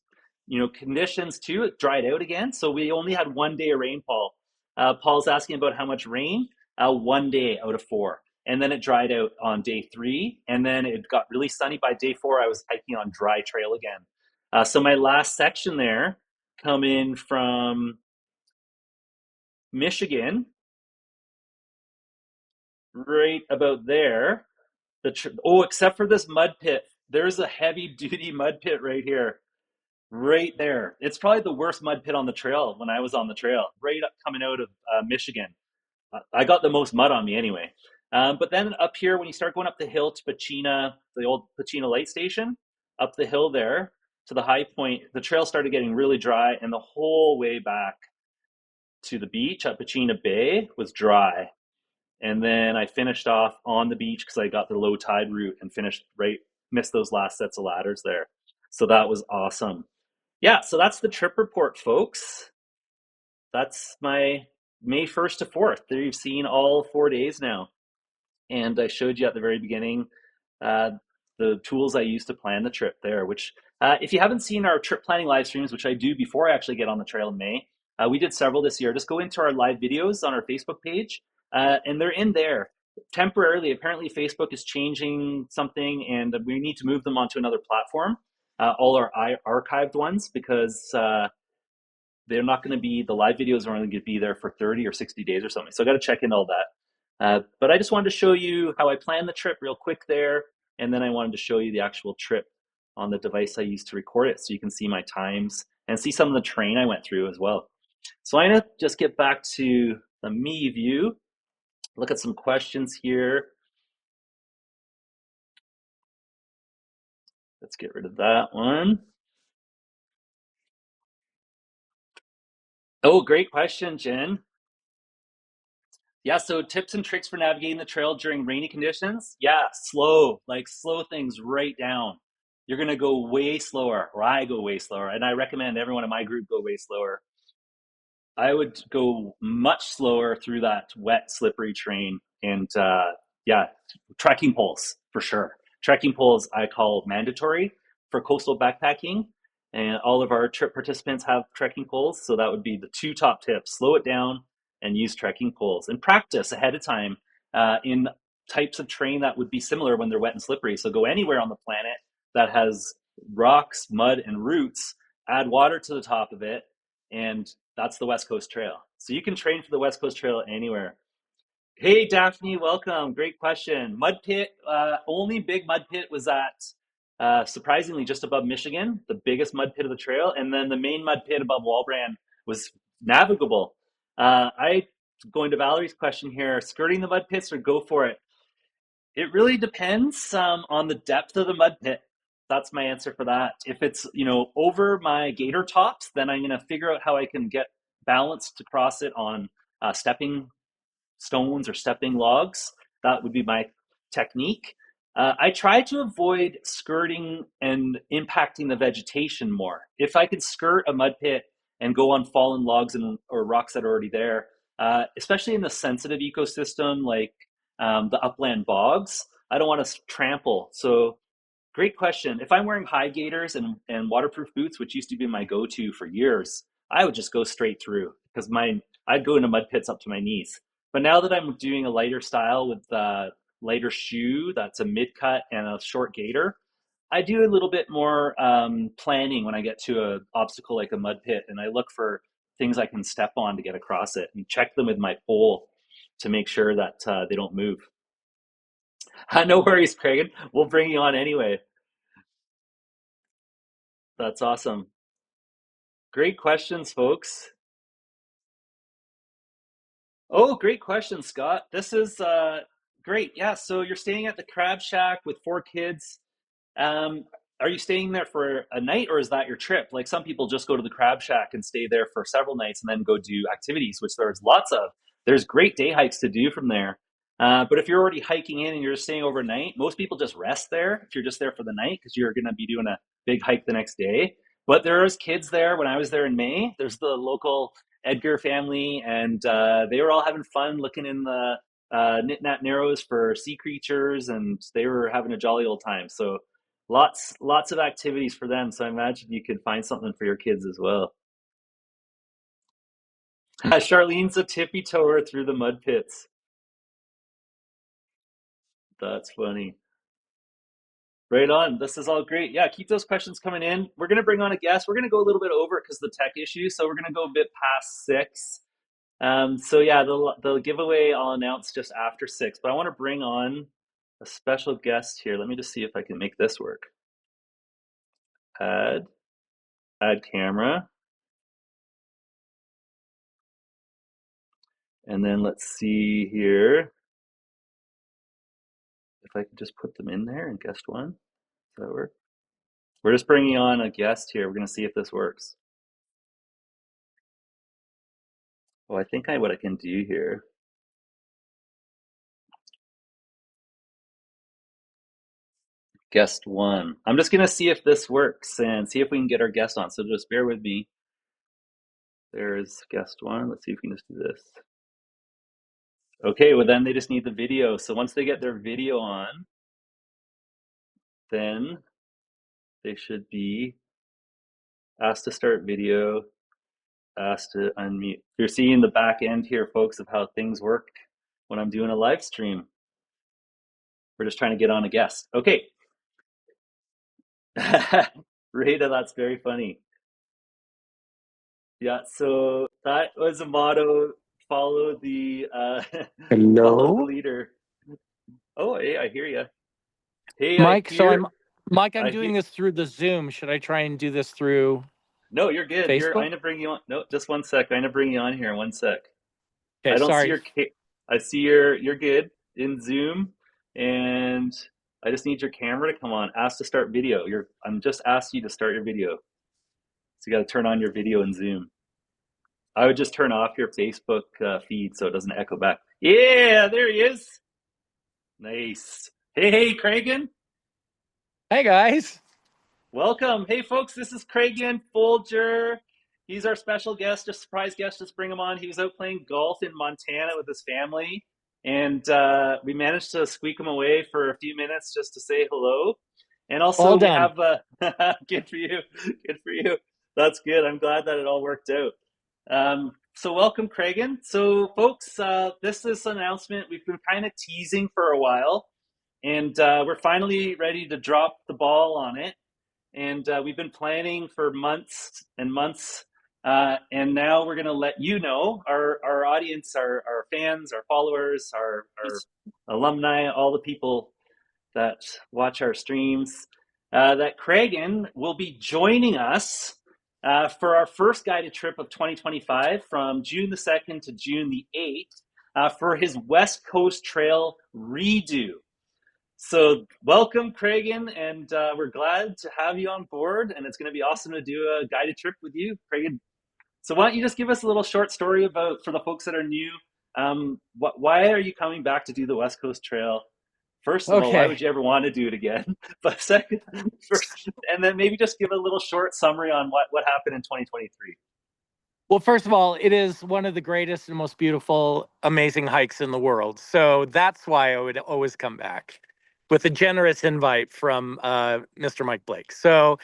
conditions too. It dried out again, so we only had 1 day of rainfall. Paul's asking about how much rain. 1 day out of 4, and then it dried out on day 3, and then it got really sunny by day 4. I was hiking on dry trail again. So my last section there, coming from Michigan, right about there. Except for this mud pit. There's a heavy duty mud pit right here. Right there. It's probably the worst mud pit on the trail when I was on the trail, right up coming out of Michigan. I got the most mud on me anyway. But then up here, when you start going up the hill to Pachina, the old Pachina light station, up the hill there to the high point, the trail started getting really dry, and the whole way back to the beach at Pachina Bay was dry. And then I finished off on the beach because I got the low tide route and missed those last sets of ladders there. So that was awesome. Yeah, so that's the trip report, folks. That's my May 1st to 4th. There you've seen all 4 days now. And I showed you at the very beginning the tools I used to plan the trip there, which if you haven't seen our trip planning live streams, which I do before I actually get on the trail in May, we did several this year. Just go into our live videos on our Facebook page, and they're in there. temporarily, apparently Facebook is changing something and we need to move them onto another platform, all our archived ones, because they're not going to be, the live videos are only going to be there for 30 or 60 days or something. So I got to check in all that. But I just wanted to show you how I planned the trip real quick there. And then I wanted to show you the actual trip on the device I used to record it, so you can see my times and see some of the terrain I went through as well. So I'm going to just get back to the me view, look at some questions here. Let's get rid of that one. Oh, great question, Jen. Yeah, so tips and tricks for navigating the trail during rainy conditions. Yeah, slow things right down. You're gonna go way slower, or I go way slower, and I recommend everyone in my group go way slower. I would go much slower through that wet, slippery terrain. And yeah, trekking poles for sure. Trekking poles I call mandatory for coastal backpacking. And all of our trip participants have trekking poles. So that would be the two top tips: slow it down and use trekking poles. And practice ahead of time in types of terrain that would be similar when they're wet and slippery. So go anywhere on the planet that has rocks, mud, and roots, add water to the top of it, and that's the West Coast Trail. So you can train for the West Coast Trail anywhere. Hey, Daphne, welcome. Great question. Mud pit, only big mud pit was at, surprisingly, just above Michigan, the biggest mud pit of the trail. And then the main mud pit above Walbrand was navigable. Going to Valerie's question here, skirting the mud pits or go for it? It really depends on the depth of the mud pit. That's my answer for that. If it's, over my gator tops, then I'm going to figure out how I can get balanced to cross it on stepping stones or stepping logs. That would be my technique. I try to avoid skirting and impacting the vegetation more. If I could skirt a mud pit and go on fallen logs or rocks that are already there, especially in the sensitive ecosystem like the upland bogs, I don't want to trample. So great question. If I'm wearing high gaiters and waterproof boots, which used to be my go-to for years, I would just go straight through because I'd go into mud pits up to my knees. But now that I'm doing a lighter style with a lighter shoe, that's a mid cut and a short gaiter, I do a little bit more planning when I get to an obstacle like a mud pit, and I look for things I can step on to get across it and check them with my pole to make sure that they don't move. No worries, Craig. We'll bring you on anyway. That's awesome. Great questions, folks. Oh, great question, Scott. This is great. Yeah, so you're staying at the Crab Shack with four kids. Um, are you staying there for a night or is that your trip? Like some people just go to the Crab Shack and stay there for several nights and then go do activities, which there's lots of. There's great day hikes to do from there. But if you're already hiking in and you're just staying overnight, most people just rest there if you're just there for the night because you're going to be doing a big hike the next day. But there's kids there. When I was there in May, there's the local Edgar family, and they were all having fun looking in the Nit Narrows for sea creatures, and they were having a jolly old time. So lots of activities for them. So I imagine you could find something for your kids as well. Charlene's a tippy toer through the mud pits. That's funny. Right on. This is all great. Yeah, keep those questions coming in. We're going to bring on a guest. We're going to go a little bit over because of the tech issue. So we're going to go a bit past 6. So yeah, the giveaway I'll announce just after 6. But I want to bring on a special guest here. Let me just see if I can make this work. Add, add camera. And then let's see here if I can just put them in there in guest one. Does that work? We're just bringing on a guest here. We're going to see if this works. Oh, I think what I can do here. Guest one. I'm just going to see if this works and see if we can get our guest on. So just bear with me. There's guest one. Let's see if we can just do this. Okay, well then they just need the video. So once they get their video on, then they should be asked to start video, asked to unmute. You're seeing the back end here, folks, of how things work when I'm doing a live stream. We're just trying to get on a guest. Okay. Rita, that's very funny. Yeah, so that was a motto, follow the follow the Hello, leader. Oh, hey, I hear you. Hey, I Mike. So hear I'm Mike. I'm I hear doing this through the Zoom. Should I try and do this through No, you're good. I'm Facebook? gonna bring you on. No, just one sec. I'm gonna bring you on here in one sec. Okay, I don't see sorry. your I see you're good in Zoom, and I just need your camera to come on. Ask to start video. I'm just asking you to start your video. So you got to turn on your video in Zoom. I would just turn off your Facebook feed so it doesn't echo back. Yeah, there he is. Nice. Hey, Craigan. Hey guys. Welcome. Hey, folks, this is Craigan Folger. He's our special guest, a surprise guest. Just bring him on. He was out playing golf in Montana with his family, and we managed to squeak him away for a few minutes just to say hello. And also, All we done. have good for you, good for you. That's good. I'm glad that it all worked out. So, welcome, Craigan. So, folks, this is an announcement we've been kind of teasing for a while, and we're finally ready to drop the ball on it. And we've been planning for months and months. And now we're going to let you know, our audience, our fans, our followers, our alumni, all the people that watch our streams, that Craigan will be joining us for our first guided trip of 2025 from June the 2nd to June the 8th for his West Coast Trail redo. So, welcome, Craigan, and we're glad to have you on board. And it's going to be awesome to do a guided trip with you, Craigan. So, why don't you just give us a little short story about, for the folks that are new, why are you coming back to do the West Coast Trail? First of all, why Okay. would you ever want to do it again? But second, first, and then maybe just give a little short summary on what happened in 2023. Well, first of all, it is one of the greatest and most beautiful, amazing hikes in the world. So that's why I would always come back with a generous invite from Mr. Mike Blake. So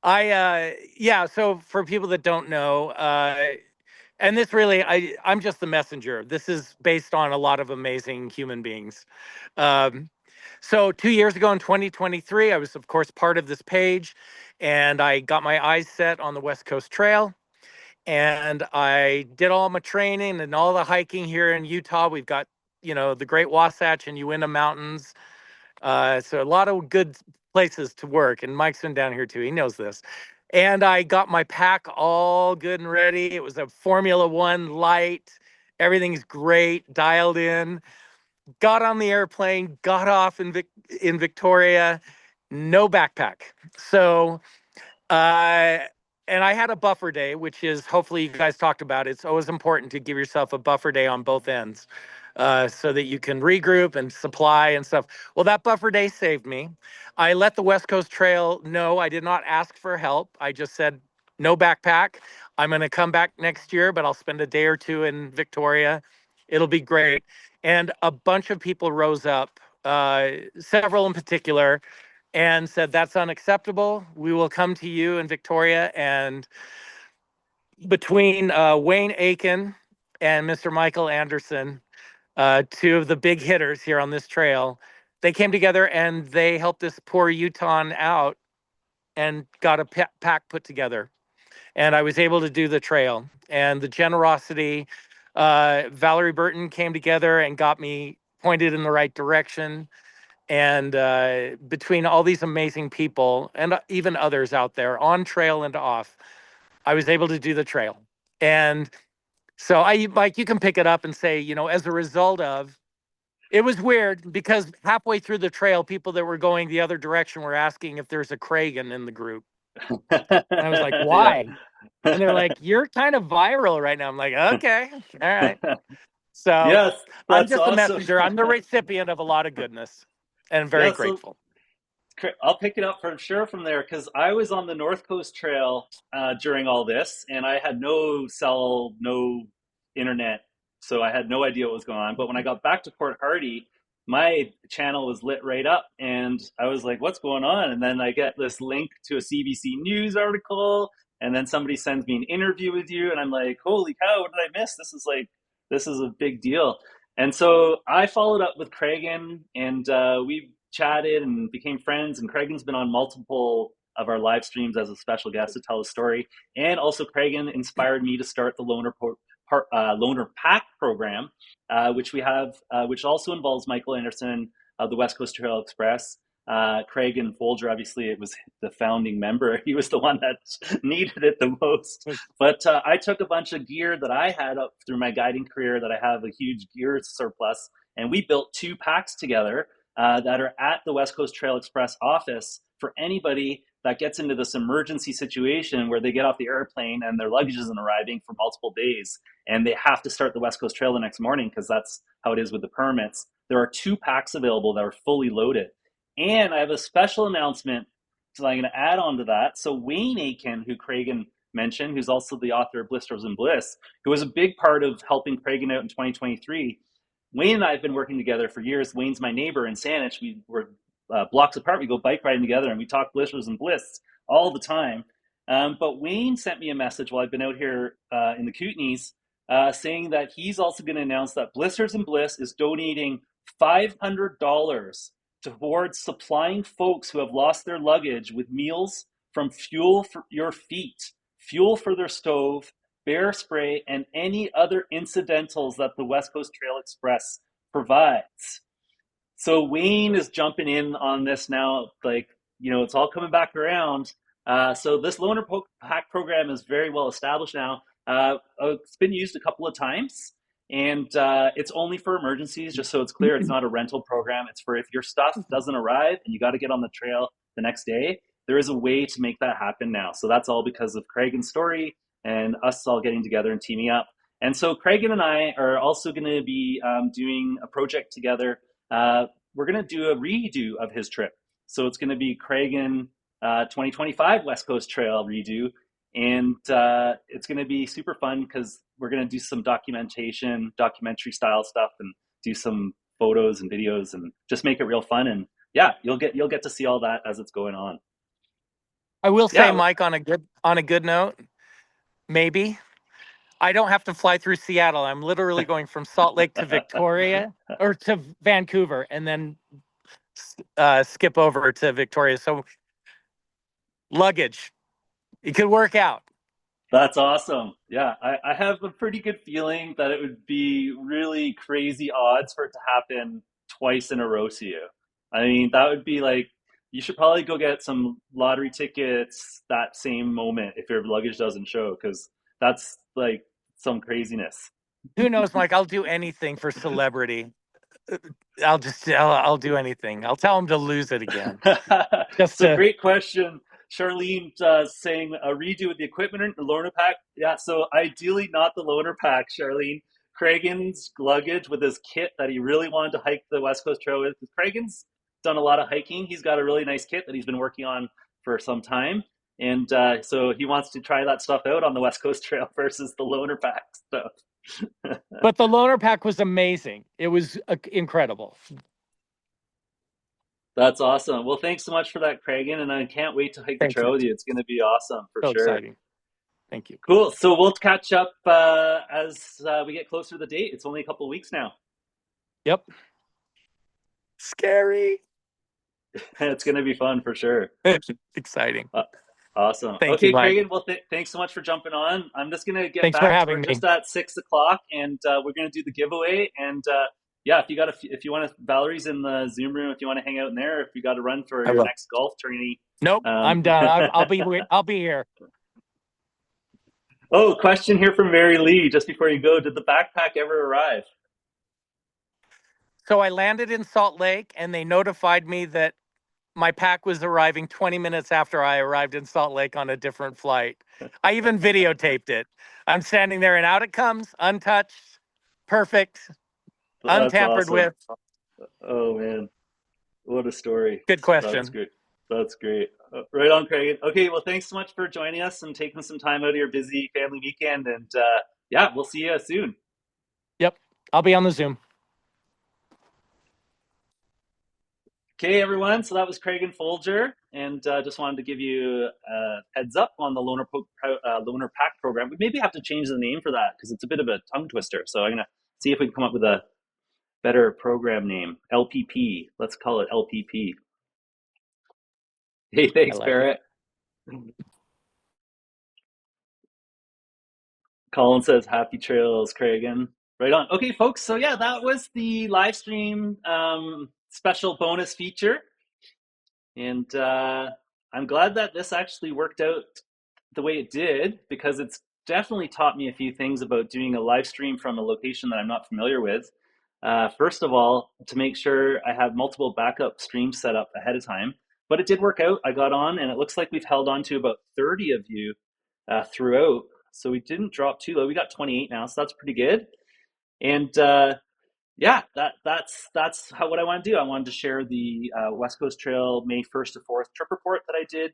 yeah. So for people that don't know, and this really, I'm just the messenger. This is based on a lot of amazing human beings. Um, so 2 years ago in 2023, I was, of course, part of this page, and I got my eyes set on the West Coast Trail. And I did all my training and all the hiking here in Utah. We've got, the Great Wasatch and Uinta Mountains. So a lot of good places to work. And Mike's been down here too. He knows this. And I got my pack all good and ready. It was a Formula One light. Everything's great, dialed in. Got on the airplane, got off in Victoria, no backpack. So, uh, and I had a buffer day, which is hopefully you guys talked about. It's always important to give yourself a buffer day on both ends, so that you can regroup and supply and stuff. Well, that buffer day saved me. I let the West Coast Trail know I did not ask for help. I just said, no backpack. I'm going to come back next year, but I'll spend a day or two in Victoria. It'll be great. And a bunch of people rose up, several in particular, and said, that's unacceptable. We will come to you in Victoria. And between Wayne Aiken and Mr. Michael Anderson, two of the big hitters here on this trail, they came together and they helped this poor Utahn out and got a pack put together. And I was able to do the trail. And the generosity, Valerie Burton came together and got me pointed in the right direction. And between all these amazing people and even others out there on trail and off, I was able to do the trail. And so Mike, you can pick it up and say, as a result of, it was weird because halfway through the trail, people that were going the other direction were asking if there's a Craigan in the group. And I was like, Yeah. why? And they're like, you're kind of viral right now. I'm like, okay, all right. So Yes, I'm that's just the awesome. messenger. I'm the recipient of a lot of goodness and very Yeah, so grateful. I'll pick it up for sure from there because I was on the North Coast Trail during all this, and I had no cell, no internet, so I had no idea what was going on. But when I got back to Port Hardy, my channel was lit right up, and I was like, "What's going on?" And then I get this link to a CBC News article, and then somebody sends me an interview with you, and I'm like, "Holy cow! What did I miss? This is a big deal." And so I followed up with Craigan, and we chatted and became friends. And Craigan's been on multiple of our live streams as a special guest to tell a story. And also, Craigan inspired me to start the Loner Pack program, which we have, which also involves Michael Anderson of the West Coast Trail Express. Craigan Folger, obviously, it was the founding member. He was the one that needed it the most. But I took a bunch of gear that I had up through my guiding career, that I have a huge gear surplus, and we built 2 packs together that are at the West Coast Trail Express office for anybody that gets into this emergency situation where they get off the airplane and their luggage isn't arriving for multiple days and they have to start the West Coast Trail the next morning, because that's how it is with the permits. There are 2 packs available that are fully loaded. And I have a special announcement, so I'm going to add on to that. So Wayne Aiken, who Craigan mentioned, who's also the author of Blisters and Bliss, who was a big part of helping Craigan out in 2023. Wayne and I have been working together for years. Wayne's my neighbor in Saanich. We were blocks apart. We go bike riding together and we talk Blisters and Bliss all the time. But Wayne sent me a message while I've been out here in the Kootenays, saying that he's also going to announce that Blisters and Bliss is donating $500 towards supplying folks who have lost their luggage with meals from Fuel for Your Feet, fuel for their stove, bear spray, and any other incidentals that the West Coast Trail Express provides. So Wayne is jumping in on this now, like, it's all coming back around. So this Loner Pack program is very well established now. It's been used a couple of times. And it's only for emergencies, just so it's clear. It's not a rental program. It's for if your stuff doesn't arrive and you got to get on the trail the next day, there is a way to make that happen now. So that's all because of Craigan's story and us all getting together and teaming up. And so Craigan and I are also going to be doing a project together. We're going to do a redo of his trip. So it's going to be Craigan 2025 West Coast Trail redo. And it's going to be super fun because we're going to do some documentary style stuff, and do some photos and videos and just make it real fun. And yeah, you'll get to see all that as it's going on. I will say, Mike, on a good note, maybe I don't have to fly through Seattle. I'm literally going from Salt Lake to Victoria or to Vancouver, and then skip over to Victoria. So luggage, it could work out. That's awesome. Yeah, I have a pretty good feeling that it would be really crazy odds for it to happen twice in a row to you. I mean, that would be like, you should probably go get some lottery tickets that same moment if your luggage doesn't show, because that's like some craziness. Who knows, Mike? I'll do anything for celebrity. I'll do anything. I'll tell him to lose it again. Great question. Charlene saying a redo with the equipment, the Loner Pack. Yeah, so ideally not the Loner Pack, Charlene. Craigan's luggage with his kit that he really wanted to hike the West Coast Trail with. Craigan's done a lot of hiking. He's got a really nice kit that he's been working on for some time. And so he wants to try that stuff out on the West Coast Trail versus the Loner Pack stuff. But the Loner Pack was amazing. It was incredible. That's awesome. Well, thanks so much for that, Craigan, and I can't wait to hike the trail with you. It's going to be awesome for sure. Exciting. Thank you. Cool. So we'll catch up as we get closer to the date. It's only a couple of weeks now. Yep. Scary. It's going to be fun for sure. Exciting. Awesome. Thank you, Craigan. Well, thanks so much for jumping on. I'm just going to get Thanks back. For having We're me. just at 6:00, and we're going to do the giveaway. And yeah, if you want to, Valerie's in the Zoom room. If you want to hang out in there, if you got to run for your next golf tourney. Nope, I'm done. I'll be here. Oh, question here from Mary Lee. Just before you go, did the backpack ever arrive? So I landed in Salt Lake, and they notified me that my pack was arriving 20 minutes after I arrived in Salt Lake on a different flight. I even videotaped it. I'm standing there, and out it comes, untouched, perfect, untampered with. Oh, man. What a story. Good question. That's great. Right on, Craig. Okay, well, thanks so much for joining us and taking some time out of your busy family weekend. And yeah, we'll see you soon. Yep, I'll be on the Zoom. Okay, everyone. So that was Craigan Folger, and just wanted to give you a heads up on the Loner Pack program. We maybe have to change the name for that because it's a bit of a tongue twister. So I'm gonna see if we can come up with a Better program name, LPP. Let's call it LPP. Hey, I thanks, like it. Barrett. Colin says, happy trails, Cragen. Right on. Okay, folks. So yeah, that was the live stream special bonus feature. And I'm glad that this actually worked out the way it did, because it's definitely taught me a few things about doing a live stream from a location that I'm not familiar with. First of all, to make sure I have multiple backup streams set up ahead of time. But it did work out. I got on, and it looks like we've held on to about 30 of you throughout. So we didn't drop too low. We got 28 now, so that's pretty good. And yeah, that's how what I want to do. I wanted to share the West Coast Trail May 1st to 4th trip report that I did,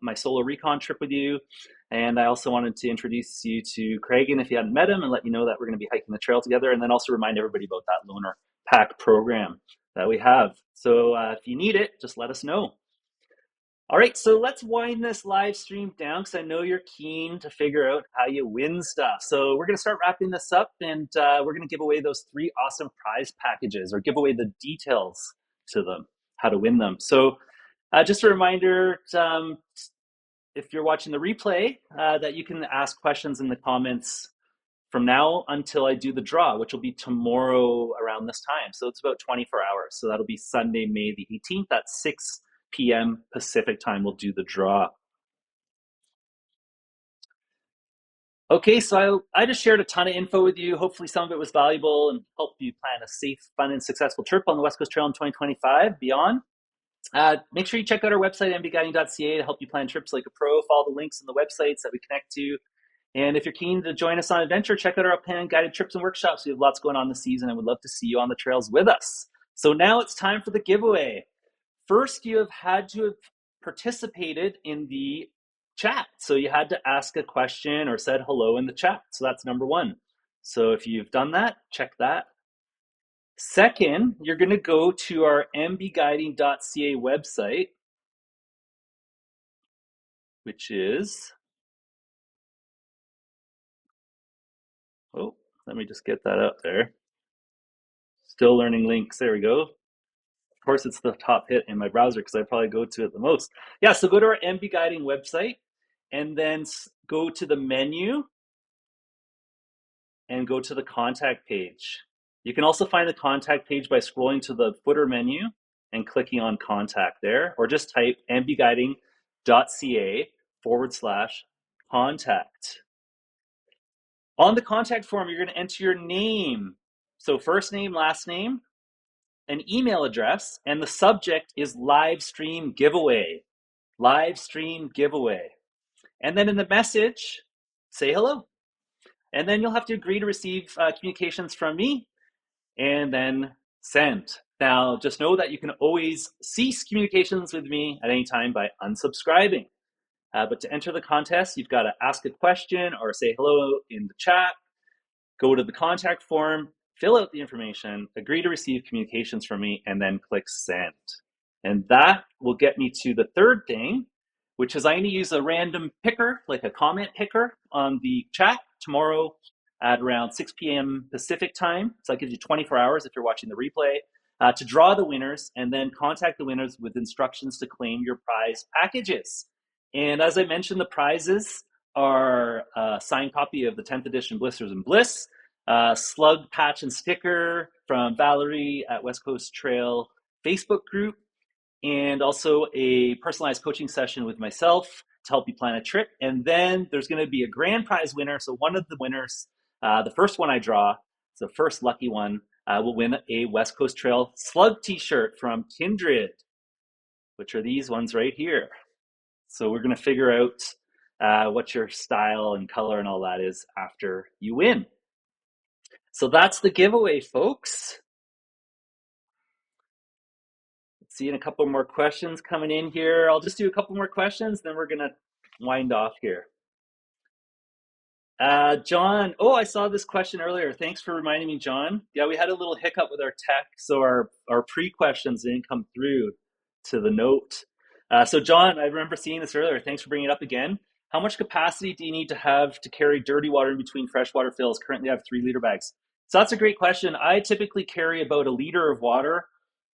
my solo recon trip with you. And I also wanted to introduce you to Cragen if you hadn't met him, and let you know that we're going to be hiking the trail together, and then also remind everybody about that loaner pack program that we have. So if you need it, just let us know. All right, so let's wind this live stream down, because I know you're keen to figure out how you win stuff. So we're going to start wrapping this up, and we're going to give away those 3 awesome prize packages, or give away the details to them, how to win them. So just a reminder, if you're watching the replay, that you can ask questions in the comments from now until I do the draw, which will be tomorrow around this time. So it's about 24 hours. So that'll be Sunday, May the 18th at 6 p.m. Pacific time. We'll do the draw. Okay, so I just shared a ton of info with you. Hopefully some of it was valuable and helped you plan a safe, fun, and successful trip on the West Coast Trail in 2025 beyond. Make sure you check out our website, mbguiding.ca, to help you plan trips like a pro. Follow the links in the websites that we connect to. And if you're keen to join us on adventure, check out our upcoming guided trips and workshops. We have lots going on this season, and would love to see you on the trails with us. So now it's time for the giveaway. First, you have had to have participated in the chat. So you had to ask a question or said hello in the chat. So that's number 1. So if you've done that, check that. Second, you're going to go to our mbguiding.ca website, which is, oh, let me just get that up there. Still learning links. There we go. Of course, it's the top hit in my browser because I probably go to it the most. Yeah, so go to our MB Guiding website, and then go to the menu and go to the contact page. You can also find the contact page by scrolling to the footer menu and clicking on contact there, or just type mbguiding.ca/contact. On the contact form, you're going to enter your name. So first name, last name, an email address, and the subject is live stream giveaway. Live stream giveaway. And then in the message, say hello. And then you'll have to agree to receive communications from me, and then send. Now, just know that you can always cease communications with me at any time by unsubscribing. But to enter the contest, you've got to ask a question or say hello in the chat, go to the contact form, fill out the information, agree to receive communications from me, and then click send. And that will get me to the third thing, which is I need to use a random picker, like a comment picker on the chat tomorrow at around 6 p.m. Pacific time. So that gives you 24 hours if you're watching the replay, to draw the winners, and then contact the winners with instructions to claim your prize packages. And as I mentioned, the prizes are a signed copy of the 10th edition Blisters and Bliss, slug patch and sticker from Valerie at West Coast Trail Facebook group, and also a personalized coaching session with myself to help you plan a trip. And then there's going to be a grand prize winner. So one of the winners, the first one I draw, so the first lucky one, will win a West Coast Trail slug t-shirt from Kindred, which are these ones right here. So we're going to figure out what your style and color and all that is after you win. So that's the giveaway, folks. Seeing a couple more questions coming in here. I'll just do a couple more questions, then we're going to wind off here. John, oh, I saw this question earlier. Thanks for reminding me, John. Yeah, we had a little hiccup with our tech, so our pre-questions didn't come through to the note. So John, I remember seeing this earlier. Thanks for bringing it up again. How much capacity do you need to have to carry dirty water in between freshwater fills? Currently I have 3-liter bags. So that's a great question. I typically carry about a liter of water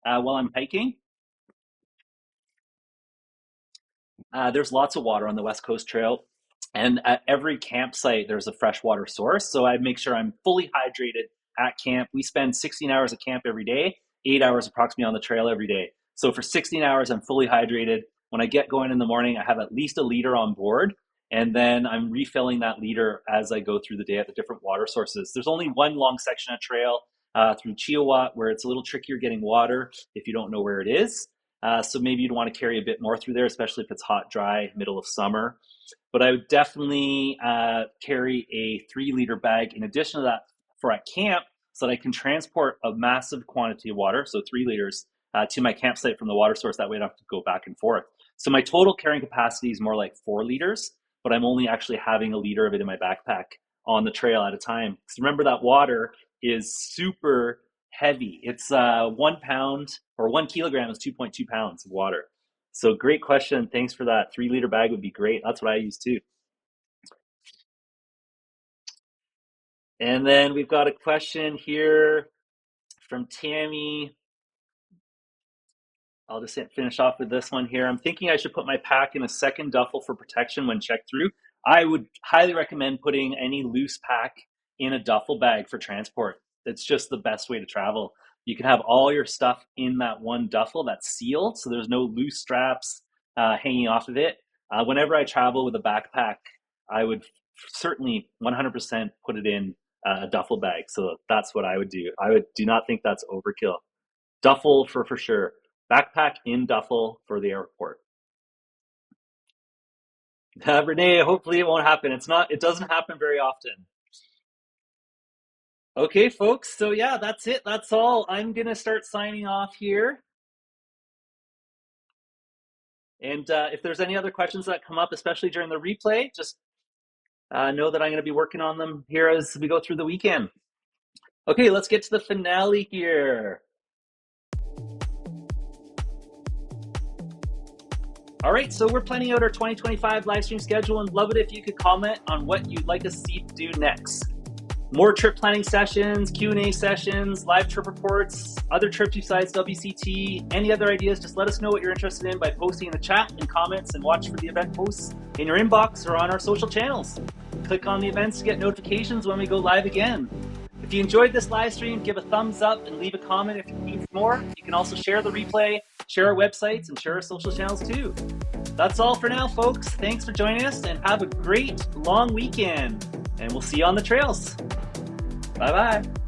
while I'm hiking. There's lots of water on the West Coast Trail, and at every campsite, there's a freshwater source. So I make sure I'm fully hydrated at camp. We spend 16 hours at camp every day, 8 hours approximately on the trail every day. So for 16 hours, I'm fully hydrated. When I get going in the morning, I have at least a liter on board, and then I'm refilling that liter as I go through the day at the different water sources. There's only one long section of trail through Chiawat where it's a little trickier getting water if you don't know where it is. So maybe you'd want to carry a bit more through there, especially if it's hot, dry, middle of summer. But I would definitely carry a 3-liter bag in addition to that for at camp so that I can transport a massive quantity of water, so 3 liters, to my campsite from the water source. That way I don't have to go back and forth. So my total carrying capacity is more like 4 liters, but I'm only actually having a liter of it in my backpack on the trail at a time. Because remember, that water is super heavy. It's 1 pound or 1 kilogram is 2.2 pounds of water. So great question. Thanks for that. 3-liter bag would be great. That's what I use too. And then we've got a question here from Tammy. I'll just finish off with this one here. I'm thinking I should put my pack in a second duffel for protection when checked through. I would highly recommend putting any loose pack in a duffel bag for transport. It's just the best way to travel. You can have all your stuff in that one duffel that's sealed, so there's no loose straps hanging off of it. Whenever I travel with a backpack, I would certainly 100% put it in a duffel bag. So that's what I would do. I do not think that's overkill. Duffel for sure. Backpack in duffel for the airport. Renee, hopefully it won't happen. It doesn't happen very often. Okay, folks. So yeah, that's it. That's all. I'm going to start signing off here. And if there's any other questions that come up, especially during the replay, just know that I'm going to be working on them here as we go through the weekend. Okay, let's get to the finale here. All right, so we're planning out our 2025 live stream schedule, and love it if you could comment on what you'd like us to see do next. More trip planning sessions, Q&A sessions, live trip reports, other trips besides WCT, any other ideas, just let us know what you're interested in by posting in the chat and comments, and watch for the event posts in your inbox or on our social channels. Click on the events to get notifications when we go live again. If you enjoyed this live stream, give a thumbs up and leave a comment if you need more. You can also share the replay, share our websites, and share our social channels too. That's all for now, folks. Thanks for joining us, and have a great long weekend. And we'll see you on the trails. Bye-bye.